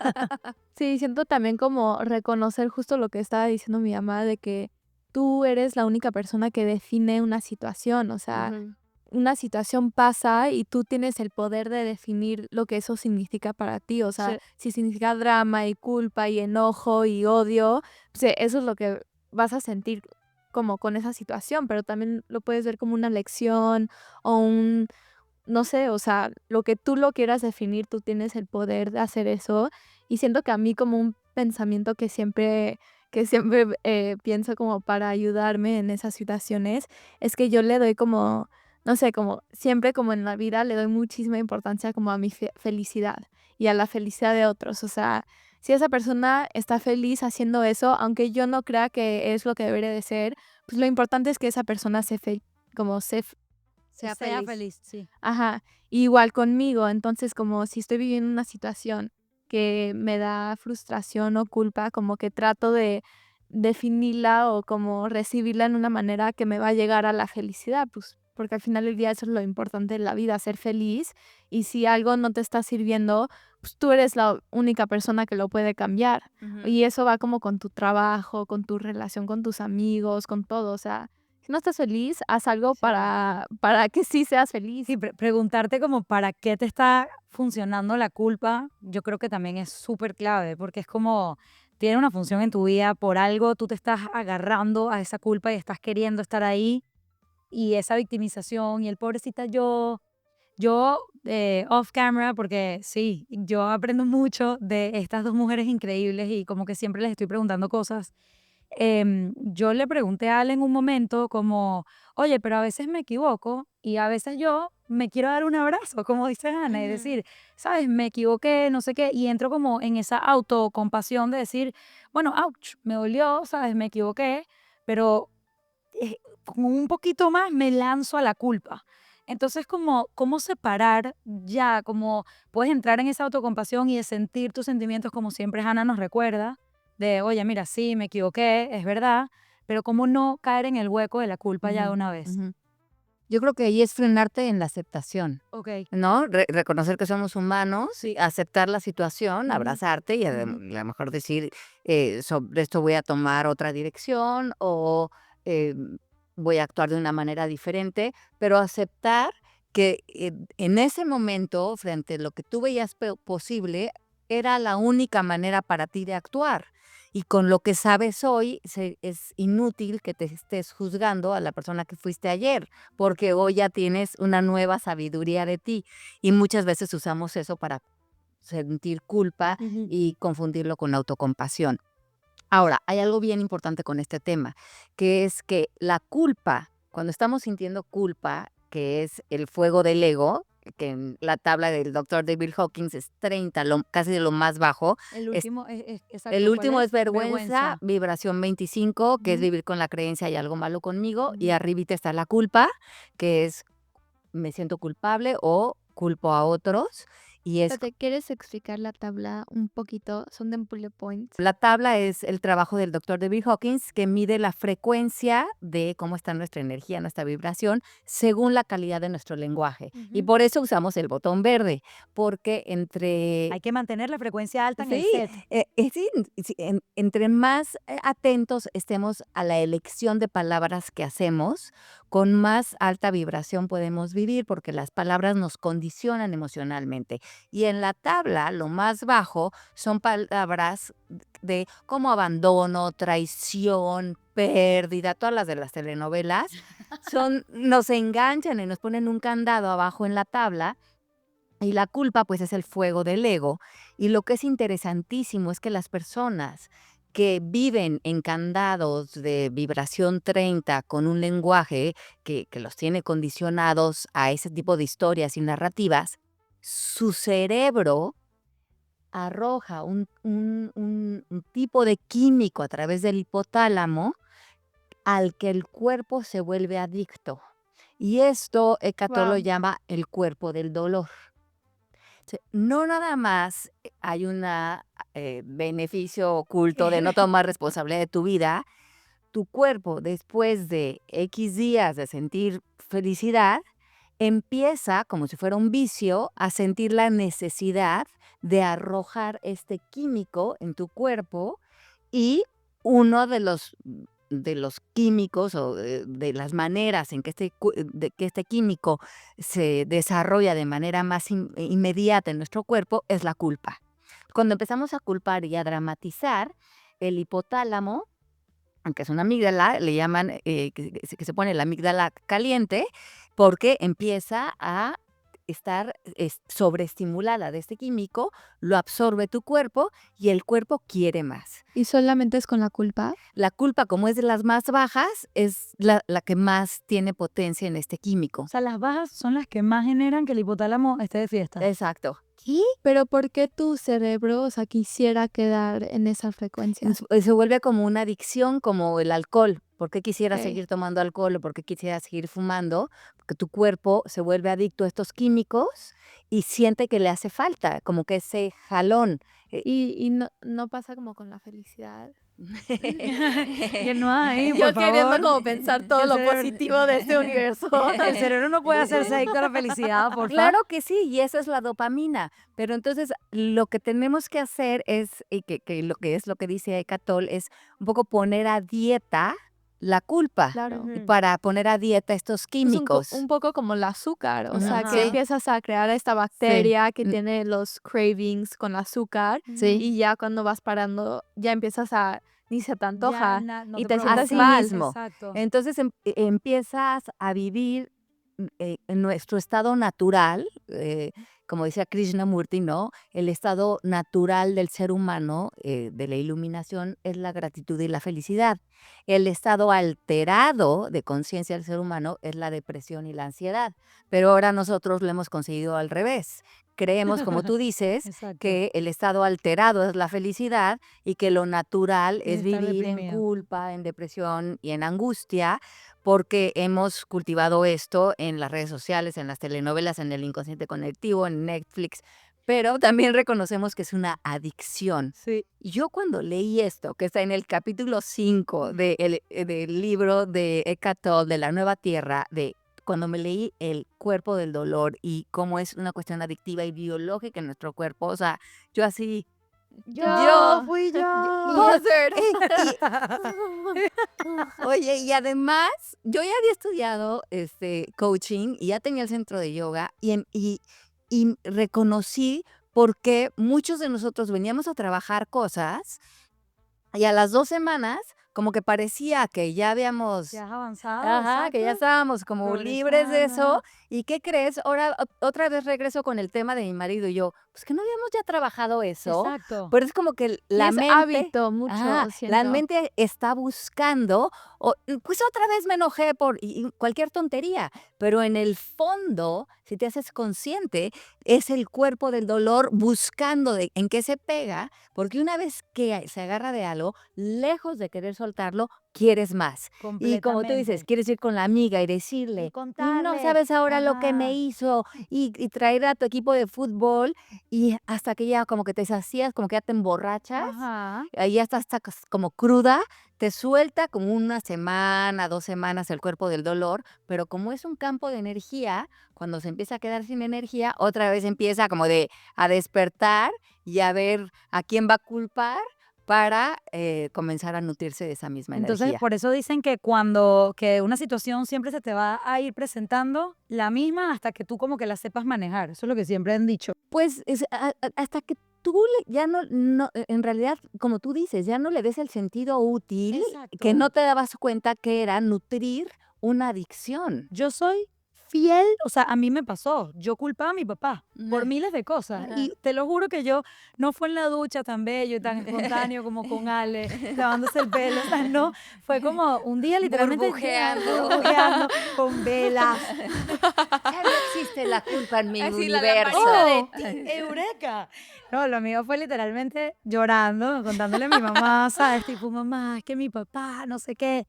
[SPEAKER 3] Sí, siento también como reconocer justo lo que estaba diciendo mi mamá de que tú eres la única persona que define una situación, o sea,
[SPEAKER 1] Ujú.
[SPEAKER 3] una situación pasa y tú tienes el poder de definir lo que eso significa para ti, o sea,
[SPEAKER 2] Sí,
[SPEAKER 3] si significa drama y culpa y enojo y odio, pues eso es lo que vas a sentir como con esa situación, pero también lo puedes ver como una lección o un, no sé, o sea, lo que tú lo quieras definir, tú tienes el poder de hacer eso. Y siento que a mí como un pensamiento que siempre pienso como para ayudarme en esas situaciones, es que yo le doy como, no sé, como siempre como en la vida le doy muchísima importancia como a mi felicidad y a la felicidad de otros. O sea, si esa persona está feliz haciendo eso, aunque yo no crea que es lo que debería de ser, pues lo importante es que esa persona como sea
[SPEAKER 2] sea
[SPEAKER 3] feliz.
[SPEAKER 2] feliz, sí.
[SPEAKER 3] Ajá, igual conmigo. Entonces, como si estoy viviendo una situación que me da frustración o culpa, como que trato de definirla o como recibirla en una manera que me va a llegar a la felicidad, pues porque al final del día eso es lo importante de la vida, ser feliz. Y si algo no te está sirviendo, pues tú eres la única persona que lo puede cambiar. Y eso va como con tu trabajo, con tu relación con tus amigos, con todo. O sea, si no estás feliz, haz algo
[SPEAKER 2] Sí.
[SPEAKER 3] para que sí seas feliz.
[SPEAKER 2] Sí, preguntarte como para qué te está funcionando la culpa, yo creo que también es súper clave, porque es como tiene una función en tu vida, por algo tú te estás agarrando a esa culpa y estás queriendo estar ahí, y esa victimización y el pobrecita yo off camera, porque sí, yo aprendo mucho de estas dos mujeres increíbles y como que siempre les estoy preguntando cosas. Yo le pregunté a Ale en un momento como, oye, pero a veces me equivoco y a veces yo me quiero dar un abrazo, como dice Ana, y decir, sabes, me equivoqué, no sé qué, y entro como en esa autocompasión de decir, bueno, ouch, me dolió, sabes, me equivoqué, pero con un poquito más me lanzo a la culpa. Entonces, como, ¿cómo separar ya? Como puedes entrar en esa autocompasión y de sentir tus sentimientos como siempre Hannah nos recuerda, de, oye, mira, sí, me equivoqué, es verdad, pero cómo no caer en el hueco de la culpa ya de
[SPEAKER 1] Ujú,
[SPEAKER 2] una vez.
[SPEAKER 1] ujú. Yo creo que ahí es frenarte en la aceptación,
[SPEAKER 2] Ok.
[SPEAKER 1] ¿no? Reconocer que somos humanos y aceptar la situación,
[SPEAKER 3] Ujú,
[SPEAKER 1] abrazarte y a
[SPEAKER 3] ujú.
[SPEAKER 1] lo mejor decir, sobre esto voy a tomar otra dirección o eh, voy a actuar de una manera diferente, pero aceptar que en ese momento, frente a lo que tú veías posible, era la única manera para ti de actuar. Y con lo que sabes hoy, es inútil que te estés juzgando a la persona que fuiste ayer, porque hoy ya tienes una nueva sabiduría de ti. Y muchas veces usamos eso para sentir culpa
[SPEAKER 2] Ujú.
[SPEAKER 1] y confundirlo con autocompasión. Ahora, hay algo bien importante con este tema, que es que la culpa, cuando estamos sintiendo culpa, que es el fuego del ego, que en la tabla del doctor David Hawkins es 30, casi de lo más bajo.
[SPEAKER 2] El
[SPEAKER 1] es-
[SPEAKER 2] último,
[SPEAKER 1] el
[SPEAKER 2] exacto, ¿cuál
[SPEAKER 1] último es
[SPEAKER 2] es?
[SPEAKER 1] vergüenza,
[SPEAKER 2] Vergüenza.
[SPEAKER 1] vibración 25, que es
[SPEAKER 2] Ujú,
[SPEAKER 1] vivir con la creencia hay algo malo conmigo, y
[SPEAKER 2] ujú.
[SPEAKER 1] arribita está la culpa, que es me siento culpable o culpo a otros, y es
[SPEAKER 3] ¿Te quieres explicar la tabla un poquito? Son de bullet points.
[SPEAKER 1] la tabla es el trabajo del doctor David Hawkins, que mide la frecuencia de cómo está nuestra energía, nuestra vibración, según la calidad de nuestro lenguaje. Y
[SPEAKER 2] Ujú.
[SPEAKER 1] por eso usamos el botón verde, porque entre
[SPEAKER 2] Hay que mantener la frecuencia alta en el
[SPEAKER 1] sí,
[SPEAKER 2] set.
[SPEAKER 1] sí, sí, entre más atentos estemos a la elección de palabras que hacemos, con más alta vibración podemos vivir, porque las palabras nos condicionan emocionalmente. Y en la tabla, lo más bajo son palabras de como abandono, traición, pérdida, todas las de las telenovelas, nos enganchan y nos ponen un candado abajo en la tabla y la culpa, pues, es el fuego del ego. Y lo que es interesantísimo es que las personas que viven en candados de vibración 30 con un lenguaje que los tiene condicionados a ese tipo de historias y narrativas, su cerebro arroja un tipo de químico a través del hipotálamo al que el cuerpo se vuelve adicto. Y esto Eckhart Tolle lo
[SPEAKER 3] Wow.
[SPEAKER 1] llama el cuerpo del dolor. No nada más hay un beneficio oculto de no tomar responsabilidad de tu vida. Tu cuerpo, después de X días de sentir felicidad, empieza, como si fuera un vicio, a sentir la necesidad de arrojar este químico en tu cuerpo y uno de los químicos o de las maneras en que este químico se desarrolla de manera más inmediata en nuestro cuerpo es la culpa. Cuando empezamos a culpar y a dramatizar, el hipotálamo, aunque es una amígdala, le llaman que se pone la amígdala caliente, porque empieza a estar sobreestimulada de este químico, lo absorbe tu cuerpo y el cuerpo quiere más.
[SPEAKER 3] ¿Y solamente es con la culpa?
[SPEAKER 1] La culpa, como es de las más bajas, es la que más tiene potencia en este químico.
[SPEAKER 2] O sea, las bajas son las que más generan que el hipotálamo esté de fiesta.
[SPEAKER 1] Exacto.
[SPEAKER 3] ¿Qué? ¿Pero por qué tu cerebro, quisiera quedar en esa frecuencia?
[SPEAKER 1] Se vuelve como una adicción, como el alcohol. ¿Por qué quisieras
[SPEAKER 3] Ok.
[SPEAKER 1] seguir tomando alcohol o por qué quisieras seguir fumando? Porque tu cuerpo se vuelve adicto a estos químicos y siente que le hace falta, como que ese jalón.
[SPEAKER 3] Y no pasa como con la felicidad.
[SPEAKER 2] Que no hay,
[SPEAKER 3] Yo
[SPEAKER 2] por
[SPEAKER 3] queriendo
[SPEAKER 2] favor.
[SPEAKER 3] como pensar todo
[SPEAKER 2] El
[SPEAKER 3] lo
[SPEAKER 2] cerebro,
[SPEAKER 3] positivo de este universo.
[SPEAKER 2] el cerebro no puede hacerse adicto a la felicidad, por favor.
[SPEAKER 1] Claro que sí, y esa es la dopamina. Pero entonces lo que tenemos que hacer es, y que lo que es lo que dice Eckhart Tolle, es un poco poner a dieta la culpa,
[SPEAKER 3] Claro.
[SPEAKER 1] y para poner a dieta estos
[SPEAKER 3] Es
[SPEAKER 1] químicos.
[SPEAKER 3] un poco como el azúcar, o sea, que
[SPEAKER 2] Ajá.
[SPEAKER 3] empiezas a crear esta bacteria que tiene los cravings con azúcar
[SPEAKER 1] Sí.
[SPEAKER 3] y ya cuando vas parando ya empiezas a ni se te
[SPEAKER 2] Ya
[SPEAKER 3] antoja
[SPEAKER 2] no
[SPEAKER 3] y
[SPEAKER 2] te
[SPEAKER 3] te sientes
[SPEAKER 1] Así
[SPEAKER 2] provoca.
[SPEAKER 3] mal.
[SPEAKER 1] mismo.
[SPEAKER 2] Exacto.
[SPEAKER 1] Entonces empiezas a vivir en nuestro estado natural, como decía Krishnamurti, ¿no? El estado natural del ser humano, de la iluminación, es la gratitud y la felicidad. El estado alterado de conciencia del ser humano es la depresión y la ansiedad. Pero ahora nosotros lo hemos conseguido al revés. Creemos, como tú dices,
[SPEAKER 2] Exacto.
[SPEAKER 1] que el estado alterado es la felicidad y que lo natural
[SPEAKER 2] Es
[SPEAKER 1] es
[SPEAKER 2] estar
[SPEAKER 1] vivir en
[SPEAKER 2] deprimido.
[SPEAKER 1] culpa, en depresión y en angustia, porque hemos cultivado esto en las redes sociales, en las telenovelas, en el inconsciente colectivo, en Netflix, pero también reconocemos que es una adicción.
[SPEAKER 2] Sí.
[SPEAKER 1] Yo cuando leí esto, que está en el capítulo 5 del libro de Eckhart Tolle, de La Nueva Tierra, cuando me leí El cuerpo del dolor y cómo es una cuestión adictiva y biológica en nuestro cuerpo, o sea, yo así,
[SPEAKER 3] Yo.
[SPEAKER 2] Fui yo.
[SPEAKER 3] Buzzard.
[SPEAKER 1] oye, y además, yo ya había estudiado coaching y ya tenía el centro de yoga y reconocí por qué muchos de nosotros veníamos a trabajar cosas y a las 2 semanas como que parecía que ya habíamos
[SPEAKER 2] Ya has avanzado,
[SPEAKER 1] ajá, que ya
[SPEAKER 2] exacto.
[SPEAKER 1] estábamos como libres de
[SPEAKER 2] Progresando,
[SPEAKER 1] eso.
[SPEAKER 2] ajá.
[SPEAKER 1] ¿Y qué crees? Ahora otra vez regreso con el tema de mi marido y yo, pues que no habíamos ya trabajado eso,
[SPEAKER 2] Exacto.
[SPEAKER 1] pero es como que
[SPEAKER 3] Y
[SPEAKER 1] la
[SPEAKER 3] es
[SPEAKER 1] mente,
[SPEAKER 3] hábito mucho,
[SPEAKER 1] la
[SPEAKER 3] siento.
[SPEAKER 1] mente está buscando, pues otra vez me enojé por y cualquier tontería, pero en el fondo, si te haces consciente, es el cuerpo del dolor buscando en qué se pega, porque una vez que se agarra de algo, lejos de querer soltarlo, quieres más. Y como tú dices,
[SPEAKER 2] Completamente.
[SPEAKER 1] quieres ir con la amiga y
[SPEAKER 2] Y
[SPEAKER 1] decirle, y no
[SPEAKER 2] contarle.
[SPEAKER 1] sabes ahora lo que me
[SPEAKER 2] Ajá.
[SPEAKER 1] hizo, y traer a tu equipo de fútbol, y hasta que ya como que te sacías, como que ya te emborrachas,
[SPEAKER 2] Ajá.
[SPEAKER 1] ahí ya estás como cruda, te suelta como una semana, 2 semanas el cuerpo del dolor, pero como es un campo de energía, cuando se empieza a quedar sin energía, otra vez empieza como a despertar y a ver a quién va a culpar para comenzar a nutrirse de esa misma
[SPEAKER 2] Entonces,
[SPEAKER 1] energía.
[SPEAKER 2] por eso dicen que que una situación siempre se te va a ir presentando la misma hasta que tú como que la sepas manejar. Eso es lo que siempre han dicho.
[SPEAKER 1] Pues hasta que tú ya en realidad, como tú dices, ya no le des el sentido útil, que no te dabas cuenta que era nutrir una adicción.
[SPEAKER 2] Yo soy fiel, o sea, a mí me pasó. Yo culpaba a mi papá por
[SPEAKER 1] Ajá.
[SPEAKER 2] miles de cosas.
[SPEAKER 1] Ajá.
[SPEAKER 2] Y te lo juro que yo no fue en la ducha tan bello y tan espontáneo como con Ale, lavándose el pelo. O sea, no, fue como un día literalmente
[SPEAKER 1] Burbujeando.
[SPEAKER 2] burbujeando con velas.
[SPEAKER 1] Ya no existe la culpa en mi
[SPEAKER 3] Así la
[SPEAKER 1] universo.
[SPEAKER 3] lamparita de
[SPEAKER 2] ¡Eureka! No, lo mío fue literalmente llorando, contándole a mi mamá, ¿sabes? Tipo, mamá, es que mi papá, no sé qué.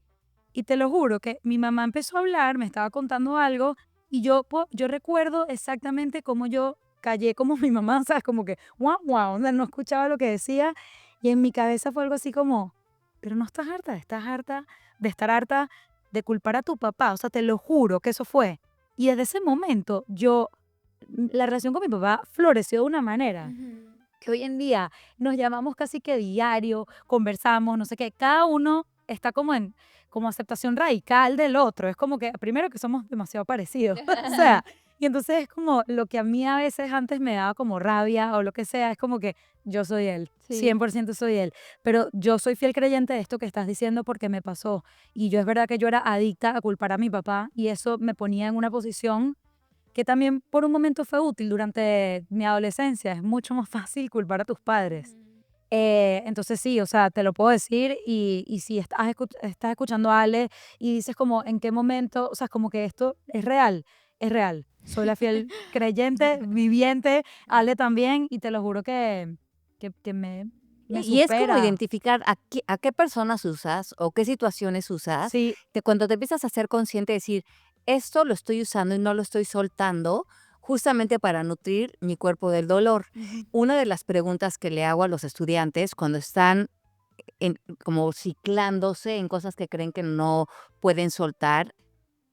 [SPEAKER 2] Y te lo juro que mi mamá empezó a hablar, me estaba contando algo y yo recuerdo exactamente cómo yo callé como mi mamá, ¿sabes? Como que, guau, guau, o sea, no escuchaba lo que decía y en mi cabeza fue algo así como, pero no estás harta de estar harta de culpar a tu papá, o sea, te lo juro que eso fue. Y desde ese momento la relación con mi papá floreció de una manera que hoy en día nos llamamos casi que diario, conversamos, no sé qué, cada uno está como aceptación radical del otro, es como que primero que somos demasiado parecidos, o sea, y entonces es como lo que a mí a veces antes me daba como rabia o lo que sea, es como que yo soy él,
[SPEAKER 3] Sí.
[SPEAKER 2] 100% soy él, pero yo soy fiel creyente de esto que estás diciendo porque me pasó y yo es verdad que yo era adicta a culpar a mi papá y eso me ponía en una posición que también por un momento fue útil durante mi adolescencia. Es mucho más fácil culpar a tus padres. Entonces sí, o sea, te lo puedo decir y si estás escuchando a Ale y dices como en qué momento, o sea, como que esto es real, es real. Soy la fiel creyente, viviente, Ale también y te lo juro que me
[SPEAKER 1] Y es como
[SPEAKER 2] supera.
[SPEAKER 1] identificar a qué personas usas o qué situaciones usas,
[SPEAKER 2] Sí,
[SPEAKER 1] que cuando te empiezas a ser consciente de decir, esto lo estoy usando y no lo estoy soltando, justamente para nutrir mi cuerpo del dolor.
[SPEAKER 2] ujú,
[SPEAKER 1] Una de las preguntas que le hago a los estudiantes cuando están como ciclándose en cosas que creen que no pueden soltar,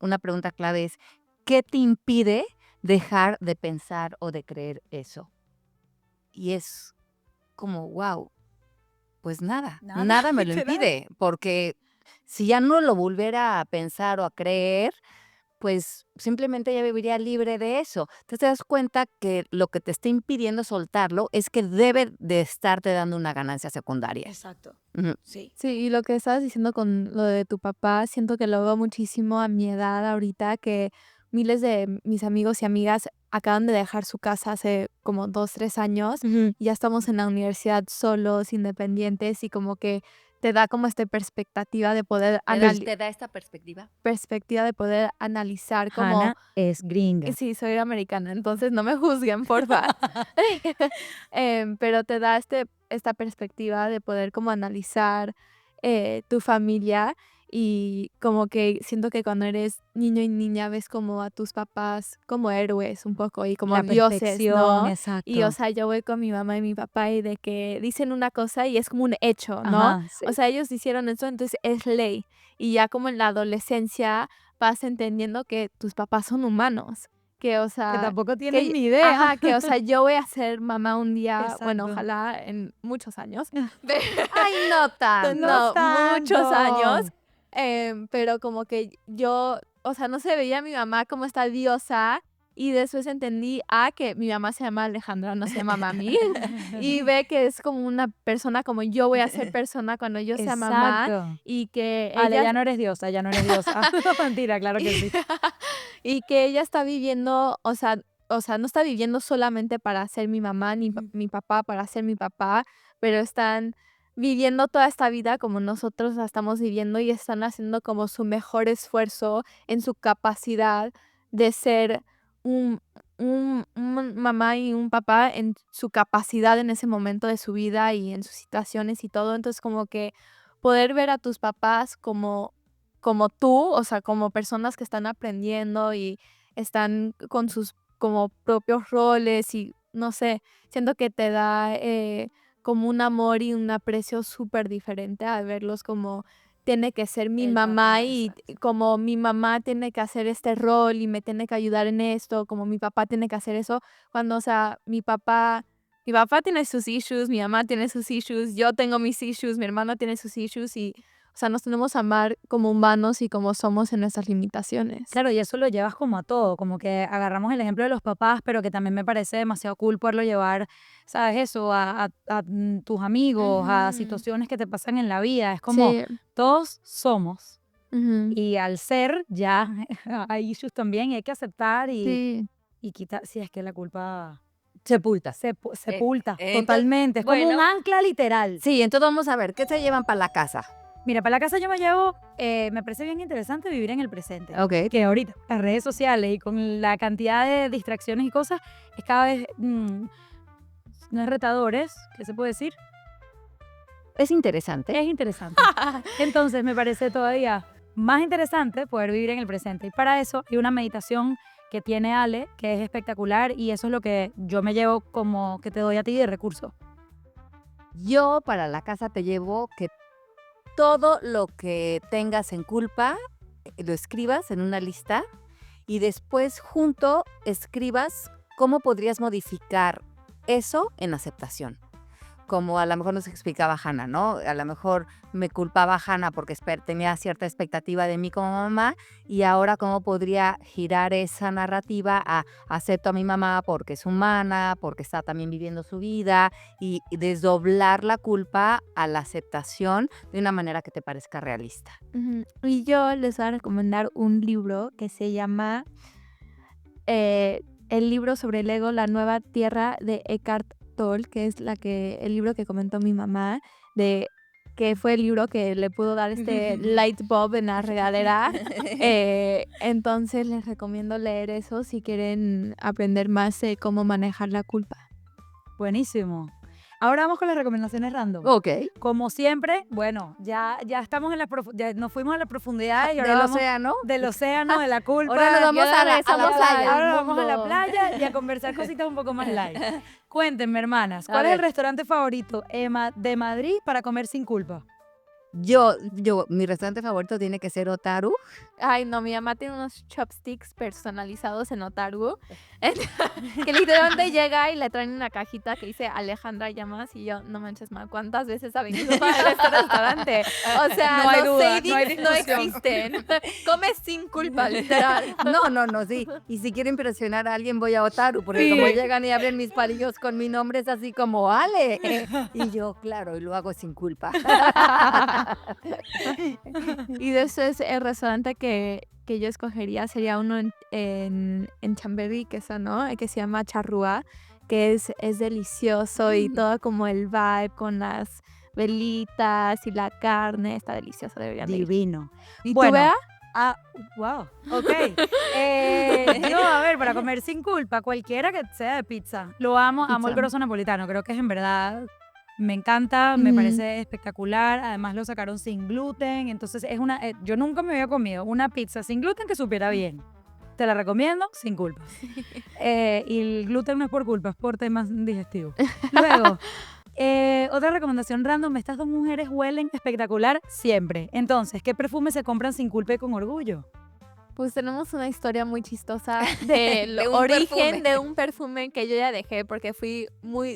[SPEAKER 1] una pregunta clave es, ¿qué te impide dejar de pensar o de creer eso? Y es como, wow, pues nada,
[SPEAKER 2] nada,
[SPEAKER 1] nada me lo
[SPEAKER 2] literal.
[SPEAKER 1] impide, porque si ya no lo volviera a pensar o a creer, pues simplemente ya viviría libre de eso. Entonces te das cuenta que lo que te está impidiendo soltarlo es que debe de estarte dando una ganancia secundaria.
[SPEAKER 2] Exacto,
[SPEAKER 1] Ujú.
[SPEAKER 2] sí.
[SPEAKER 3] Sí, y lo que estabas diciendo con lo de tu papá, siento que lo veo muchísimo a mi edad ahorita, que miles de mis amigos y amigas acaban de dejar su casa hace como 2, 3 años,
[SPEAKER 1] Ujú.
[SPEAKER 3] y ya estamos en la universidad solos, independientes, y como que te da como esta perspectiva de poder
[SPEAKER 1] ¿Te da esta perspectiva?
[SPEAKER 3] analizar como
[SPEAKER 2] Hannah es gringa.
[SPEAKER 3] sí, soy americana, entonces no me juzguen, porfa. Pero te da esta perspectiva de poder como analizar tu familia y como que siento que cuando eres niño y niña ves como a tus papás como héroes un poco y como
[SPEAKER 2] La
[SPEAKER 3] dioses,
[SPEAKER 2] perfección,
[SPEAKER 3] ¿no? Y o
[SPEAKER 2] exacto.
[SPEAKER 3] sea, yo voy con mi mamá y mi papá y de que dicen una cosa y es como un hecho, ¿no?
[SPEAKER 2] Ajá, sí.
[SPEAKER 3] O sea, ellos hicieron eso, entonces es ley. Y ya como en la adolescencia vas entendiendo que tus papás son humanos. Que, o
[SPEAKER 2] Que
[SPEAKER 3] sea,
[SPEAKER 2] tampoco tienen
[SPEAKER 3] que
[SPEAKER 2] ni idea.
[SPEAKER 3] ajá, que, o sea, yo voy a ser mamá un día, bueno,
[SPEAKER 2] Exacto.
[SPEAKER 3] ojalá en muchos años,
[SPEAKER 1] Ay, no
[SPEAKER 2] No
[SPEAKER 1] tanto.
[SPEAKER 3] no, muchos años,
[SPEAKER 2] tanto.
[SPEAKER 3] pero como que yo, o sea, no se veía a mi mamá como esta diosa y después entendí, que mi mamá se llama Alejandra, no se llama Mami, y ve que es como una persona como yo voy a ser persona cuando yo sea mamá
[SPEAKER 2] Exacto.
[SPEAKER 3] y que
[SPEAKER 2] Ale,
[SPEAKER 3] ella
[SPEAKER 2] ya no eres diosa, ya no eres diosa. No, mentira, claro que sí.
[SPEAKER 3] y que ella está viviendo, o sea, no está viviendo solamente para ser mi mamá ni
[SPEAKER 2] Ujú.
[SPEAKER 3] mi papá para ser mi papá, pero están viviendo toda esta vida como nosotros la estamos viviendo y están haciendo como su mejor esfuerzo en su capacidad de ser un un mamá y un papá en su capacidad en ese momento de su vida y en sus situaciones y todo. Entonces, como que poder ver a tus papás como tú, o sea, como personas que están aprendiendo y están con sus como propios roles y no sé, siento que te da como un amor y un aprecio súper diferente a verlos como tiene que ser mi
[SPEAKER 2] El
[SPEAKER 3] mamá
[SPEAKER 2] papá,
[SPEAKER 3] y
[SPEAKER 2] exacto.
[SPEAKER 3] como mi mamá tiene que hacer este rol y me tiene que ayudar en esto, como mi papá tiene que hacer eso, cuando, o sea, mi papá tiene sus issues, mi mamá tiene sus issues, yo tengo mis issues, mi hermano tiene sus issues y o sea, nos tenemos que amar como humanos y como somos en nuestras limitaciones.
[SPEAKER 2] Claro, y eso lo llevas como a todo, como que agarramos el ejemplo de los papás, pero que también me parece demasiado cool poderlo llevar, ¿sabes? Eso, a tus amigos, a
[SPEAKER 3] Ujú.
[SPEAKER 2] situaciones que te pasan en la vida. Es como,
[SPEAKER 3] Sí,
[SPEAKER 2] todos somos.
[SPEAKER 3] ujú,
[SPEAKER 2] Y al ser, ya hay issues también y hay que aceptar
[SPEAKER 3] sí.
[SPEAKER 2] y quitar, si es que la culpa
[SPEAKER 1] Sepulta.
[SPEAKER 2] sepulta
[SPEAKER 1] Entonces,
[SPEAKER 2] totalmente. Es como un
[SPEAKER 1] bueno,
[SPEAKER 2] ancla literal.
[SPEAKER 1] sí, entonces vamos a ver, ¿qué se llevan para la casa?
[SPEAKER 2] Mira, para la casa yo me llevo, me parece bien interesante vivir en el presente.
[SPEAKER 1] Ok.
[SPEAKER 2] Que ahorita, las redes sociales y con la cantidad de distracciones y cosas, es cada vez, no es retadores, ¿qué se puede decir?
[SPEAKER 1] Es interesante.
[SPEAKER 2] Es interesante. Entonces me parece todavía más interesante poder vivir en el presente. Y para eso hay una meditación que tiene Ale, que es espectacular y eso es lo que yo me llevo como que te doy a ti de recurso.
[SPEAKER 1] Yo para la casa te llevo que todo lo que tengas en culpa lo escribas en una lista y después junto escribas cómo podrías modificar eso en aceptación. Como a lo mejor nos explicaba Hannah, ¿no? A lo mejor me culpaba Hannah porque tenía cierta expectativa de mí como mamá y ahora cómo podría girar esa narrativa a acepto a mi mamá porque es humana, porque está también viviendo su vida y desdoblar la culpa a la aceptación de una manera que te parezca realista.
[SPEAKER 3] Ujú. Y yo les voy a recomendar un libro que se llama El libro sobre el ego, la nueva tierra de Eckhart Tolle, que es el libro que comentó mi mamá, que fue el libro que le pudo dar este light bulb en la regadera. Entonces les recomiendo leer eso si quieren aprender más de cómo manejar la culpa.
[SPEAKER 2] Buenísimo. Ahora vamos con las recomendaciones random.
[SPEAKER 1] Ok.
[SPEAKER 2] Como siempre, bueno, ya estamos en ya nos fuimos a la profundidad y ahora
[SPEAKER 1] Del
[SPEAKER 2] vamos
[SPEAKER 1] océano.
[SPEAKER 2] del océano, de la culpa.
[SPEAKER 1] Ahora nos vamos
[SPEAKER 3] Y ahora
[SPEAKER 1] a la
[SPEAKER 3] regresamos
[SPEAKER 1] playa.
[SPEAKER 2] Ahora nos vamos a la
[SPEAKER 3] mundo.
[SPEAKER 2] playa y a conversar cositas un poco más light. Cuéntenme, hermanas,
[SPEAKER 1] A
[SPEAKER 2] ¿cuál es el
[SPEAKER 1] ver.
[SPEAKER 2] restaurante favorito de Madrid para comer sin culpa?
[SPEAKER 1] Mi restaurante favorito tiene que ser Otaru.
[SPEAKER 3] Ay, no, mi mamá tiene unos chopsticks personalizados en Otaru. Que literalmente llega y le traen una cajita que dice Alejandra Llamas. Y yo, no manches, ma, ¿cuántas veces ha venido para este restaurante? O sea,
[SPEAKER 2] No hay
[SPEAKER 3] los
[SPEAKER 2] duda, no hay
[SPEAKER 3] savings no
[SPEAKER 2] discusión.
[SPEAKER 3] existen. Come sin culpa, literal.
[SPEAKER 1] No, sí. Y si quiero impresionar a alguien, voy a Otaru, porque
[SPEAKER 2] Sí.
[SPEAKER 1] como llegan y abren mis palillos con mi nombre, es así como Ale. Y yo, claro, y lo hago sin culpa.
[SPEAKER 3] Y de eso es el restaurante que yo escogería, sería uno en Chamberí, que se llama Charrúa, que es delicioso y todo como el vibe con las velitas y la carne, está delicioso, deberían de ir.
[SPEAKER 2] Divino.
[SPEAKER 3] ¿Y
[SPEAKER 2] Bueno,
[SPEAKER 3] tú, Bea?
[SPEAKER 2] Ah, wow, ok. Yo, a ver, para comer sin culpa, cualquiera que sea de pizza. Lo amo, amo el
[SPEAKER 3] Pizza.
[SPEAKER 2] grosso napolitano. Creo que es en verdad, me encanta, me
[SPEAKER 3] Ujú.
[SPEAKER 2] parece espectacular. Además lo sacaron sin gluten, entonces es yo nunca me había comido una pizza sin gluten que supiera bien. Te la recomiendo sin culpa. Y el gluten no es por culpa, es por temas digestivos. Luego, otra recomendación random, estas dos mujeres huelen espectacular siempre. Entonces, ¿qué perfume se compran sin culpa y con orgullo?
[SPEAKER 3] Pues tenemos una historia muy chistosa del
[SPEAKER 1] De un
[SPEAKER 3] origen
[SPEAKER 1] perfume.
[SPEAKER 3] de un perfume que yo ya dejé porque fui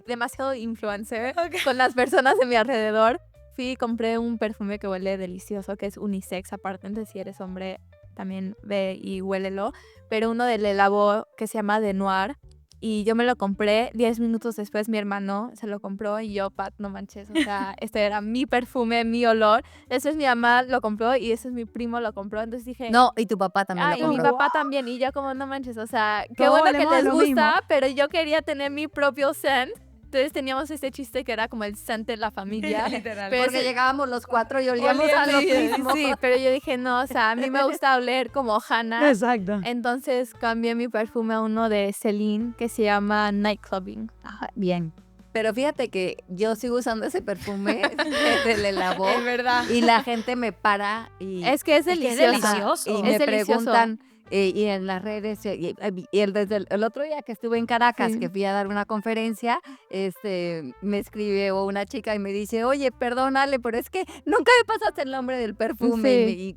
[SPEAKER 3] demasiado influencer con las personas de mi alrededor. Fui y compré un perfume que huele delicioso, que es unisex aparte, entonces si eres hombre también ve y huélelo. Pero uno de Le Labo que se llama De Noir. Y yo me lo compré, 10 minutos después mi hermano se lo compró y yo, Pat, no manches, o sea, este era mi perfume, mi olor. Ese es mi mamá lo compró y ese es mi primo lo compró, entonces dije...
[SPEAKER 1] No, y tu papá también lo
[SPEAKER 3] y mi
[SPEAKER 1] compró.
[SPEAKER 3] papá también, y yo como, no manches, o sea, qué
[SPEAKER 2] Todos
[SPEAKER 3] bueno que
[SPEAKER 2] olemos a
[SPEAKER 3] les
[SPEAKER 2] lo
[SPEAKER 3] gusta,
[SPEAKER 2] mismo.
[SPEAKER 3] pero yo quería tener mi propio scent. Entonces teníamos este chiste que era como el scent de la familia.
[SPEAKER 2] Literal.
[SPEAKER 3] Pero
[SPEAKER 1] Porque
[SPEAKER 3] ese-
[SPEAKER 1] llegábamos los cuatro y olíamos a lo mismo.
[SPEAKER 3] Sí, pero yo dije, no, o sea, a mí me gusta oler como Hannah.
[SPEAKER 2] Exacto.
[SPEAKER 3] Entonces cambié mi perfume a uno de Celine que se llama Nightclubbing.
[SPEAKER 2] Bien.
[SPEAKER 1] Pero fíjate que yo sigo usando ese perfume de Le Labo
[SPEAKER 3] Es verdad.
[SPEAKER 1] y la gente me para y,
[SPEAKER 3] Es que es
[SPEAKER 2] que es
[SPEAKER 3] delicioso.
[SPEAKER 2] delicioso.
[SPEAKER 1] y
[SPEAKER 2] Es
[SPEAKER 1] me
[SPEAKER 3] delicioso.
[SPEAKER 1] preguntan y en las redes desde el otro día que estuve en Caracas,
[SPEAKER 3] Sí.
[SPEAKER 1] que fui a dar una conferencia, me escribe una chica y me dice, oye, perdónale, pero es que nunca me pasaste el nombre del perfume y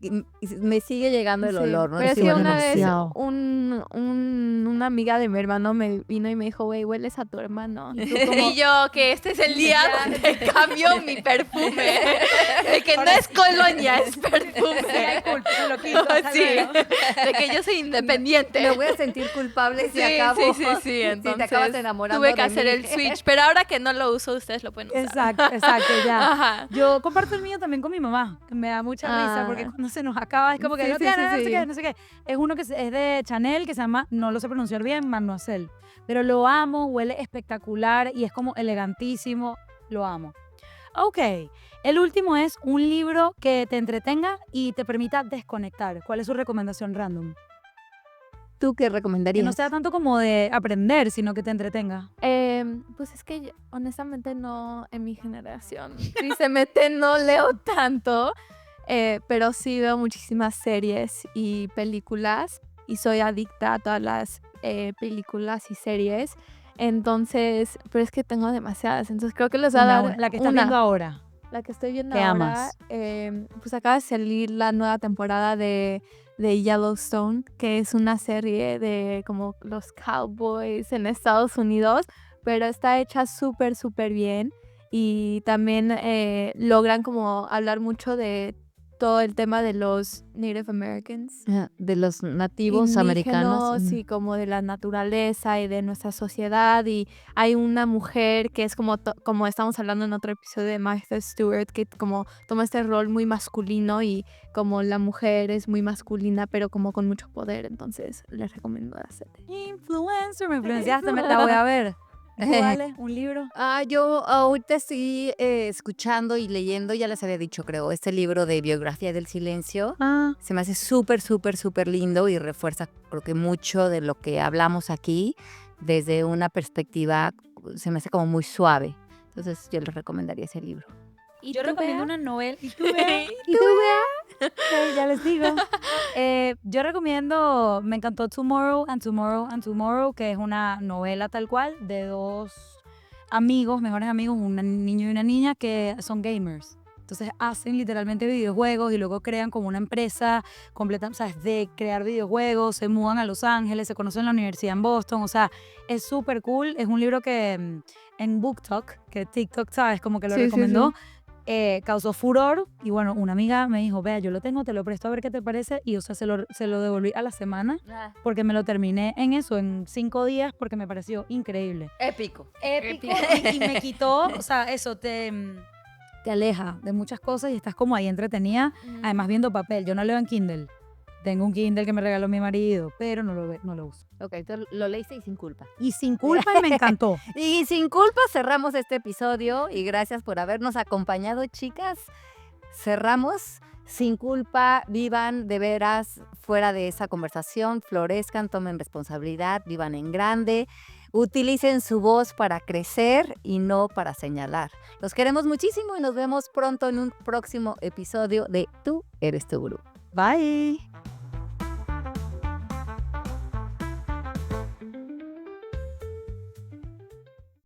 [SPEAKER 1] me sigue llegando el
[SPEAKER 3] Sí,
[SPEAKER 1] olor, ¿no?
[SPEAKER 3] pero es
[SPEAKER 1] Sí,
[SPEAKER 3] que
[SPEAKER 1] huele
[SPEAKER 3] una vez
[SPEAKER 1] demasiado.
[SPEAKER 3] una amiga de mi hermano me vino y me dijo, güey, hueles a tu hermano. Y, tú como,
[SPEAKER 4] Y yo, que este es el día donde cambio mi perfume. De que no es colonia, es perfume. Sí, de que yo soy independiente.
[SPEAKER 1] Me voy a sentir culpable si
[SPEAKER 4] Sí,
[SPEAKER 1] acabo.
[SPEAKER 4] sí,
[SPEAKER 1] si te
[SPEAKER 4] entonces
[SPEAKER 1] acabas enamorando
[SPEAKER 4] tuve que
[SPEAKER 1] de
[SPEAKER 4] hacer
[SPEAKER 1] mí.
[SPEAKER 4] el switch, pero ahora que no lo uso, ustedes lo pueden usar.
[SPEAKER 2] Exacto, ya.
[SPEAKER 4] Ajá.
[SPEAKER 2] Yo comparto el mío también con mi mamá, que me da mucha risa porque cuando se nos acaba es como que
[SPEAKER 3] Sí,
[SPEAKER 2] no
[SPEAKER 3] sí,
[SPEAKER 2] tiene
[SPEAKER 3] sí,
[SPEAKER 2] nada, no sé
[SPEAKER 3] sí.
[SPEAKER 2] qué, no sé qué. Es uno que es de Chanel que se llama, no lo sé pronunciar bien, Mademoiselle. Pero lo amo, huele espectacular y es como elegantísimo, lo amo. Ok, el último es un libro que te entretenga y te permita desconectar. ¿Cuál es su recomendación random?
[SPEAKER 1] ¿Tú qué
[SPEAKER 2] Que
[SPEAKER 1] recomendarías?
[SPEAKER 2] no sea tanto como de aprender, sino que te entretenga.
[SPEAKER 3] pues es que honestamente no, en mi generación, tristemente no leo tanto, pero sí veo muchísimas series y películas y soy adicta a todas las películas y series. Entonces, pero es que tengo demasiadas, entonces creo que les voy a dar
[SPEAKER 2] La que estás
[SPEAKER 3] una.
[SPEAKER 2] viendo ahora.
[SPEAKER 3] La que estoy viendo
[SPEAKER 2] ¿Qué
[SPEAKER 3] ahora,
[SPEAKER 2] amas?
[SPEAKER 3] pues acaba de salir la nueva temporada de Yellowstone, que es una serie de como los cowboys en Estados Unidos, pero está hecha súper, súper bien y también logran como hablar mucho de todo el tema de los Native Americans.
[SPEAKER 1] De los nativos americanos.
[SPEAKER 3] Indígenas y como de la naturaleza y de nuestra sociedad, y hay una mujer que es como estamos hablando en otro episodio de Martha Stewart, que como toma este rol muy masculino y como la mujer es muy masculina pero como con mucho poder, entonces les recomiendo la serie.
[SPEAKER 2] Influencer, me influenciaste, me la voy a ver. ¿Tú, Ale, un libro?
[SPEAKER 1] Yo ahorita estoy escuchando y leyendo, ya les había dicho, creo, este libro de Biografía del Silencio.
[SPEAKER 2] Ah,
[SPEAKER 1] Se me hace súper, súper, súper lindo y refuerza, creo que mucho de lo que hablamos aquí desde una perspectiva, se me hace como muy suave. Entonces yo les recomendaría ese libro.
[SPEAKER 2] Yo recomiendo una novela.
[SPEAKER 1] ¿Y tú, Bea?
[SPEAKER 2] Ya les digo. Yo recomiendo, me encantó Tomorrow and Tomorrow and Tomorrow, que es una novela tal cual de dos amigos, mejores amigos, un niño y una niña que son gamers. Entonces hacen literalmente videojuegos y luego crean como una empresa completa, o sea, es de crear videojuegos, se mudan a Los Ángeles, se conocen en la universidad en Boston, o sea, es súper cool. Es un libro que en BookTok, que TikTok, ¿sabes? Como que lo
[SPEAKER 3] Sí, sí,
[SPEAKER 2] recomendó. Causó furor y bueno, una amiga me dijo, vea, yo lo tengo, te lo presto a ver qué te parece y o sea, se lo devolví a la semana porque me lo terminé en 5 días porque me pareció increíble.
[SPEAKER 4] Épico.
[SPEAKER 2] Épico y me quitó, o sea, eso te aleja de muchas cosas y estás como ahí entretenida, además viendo papel. Yo no leo en Kindle, tengo un Kindle que me regaló mi marido, pero no lo uso.
[SPEAKER 1] Ok, entonces lo leíste y sin culpa.
[SPEAKER 2] Y sin culpa y me encantó.
[SPEAKER 1] Y sin culpa cerramos este episodio y gracias por habernos acompañado, chicas. Cerramos sin culpa, vivan de veras fuera de esa conversación, florezcan, tomen responsabilidad, vivan en grande, utilicen su voz para crecer y no para señalar. Los queremos muchísimo y nos vemos pronto en un próximo episodio de Tú eres tu gurú.
[SPEAKER 2] Bye.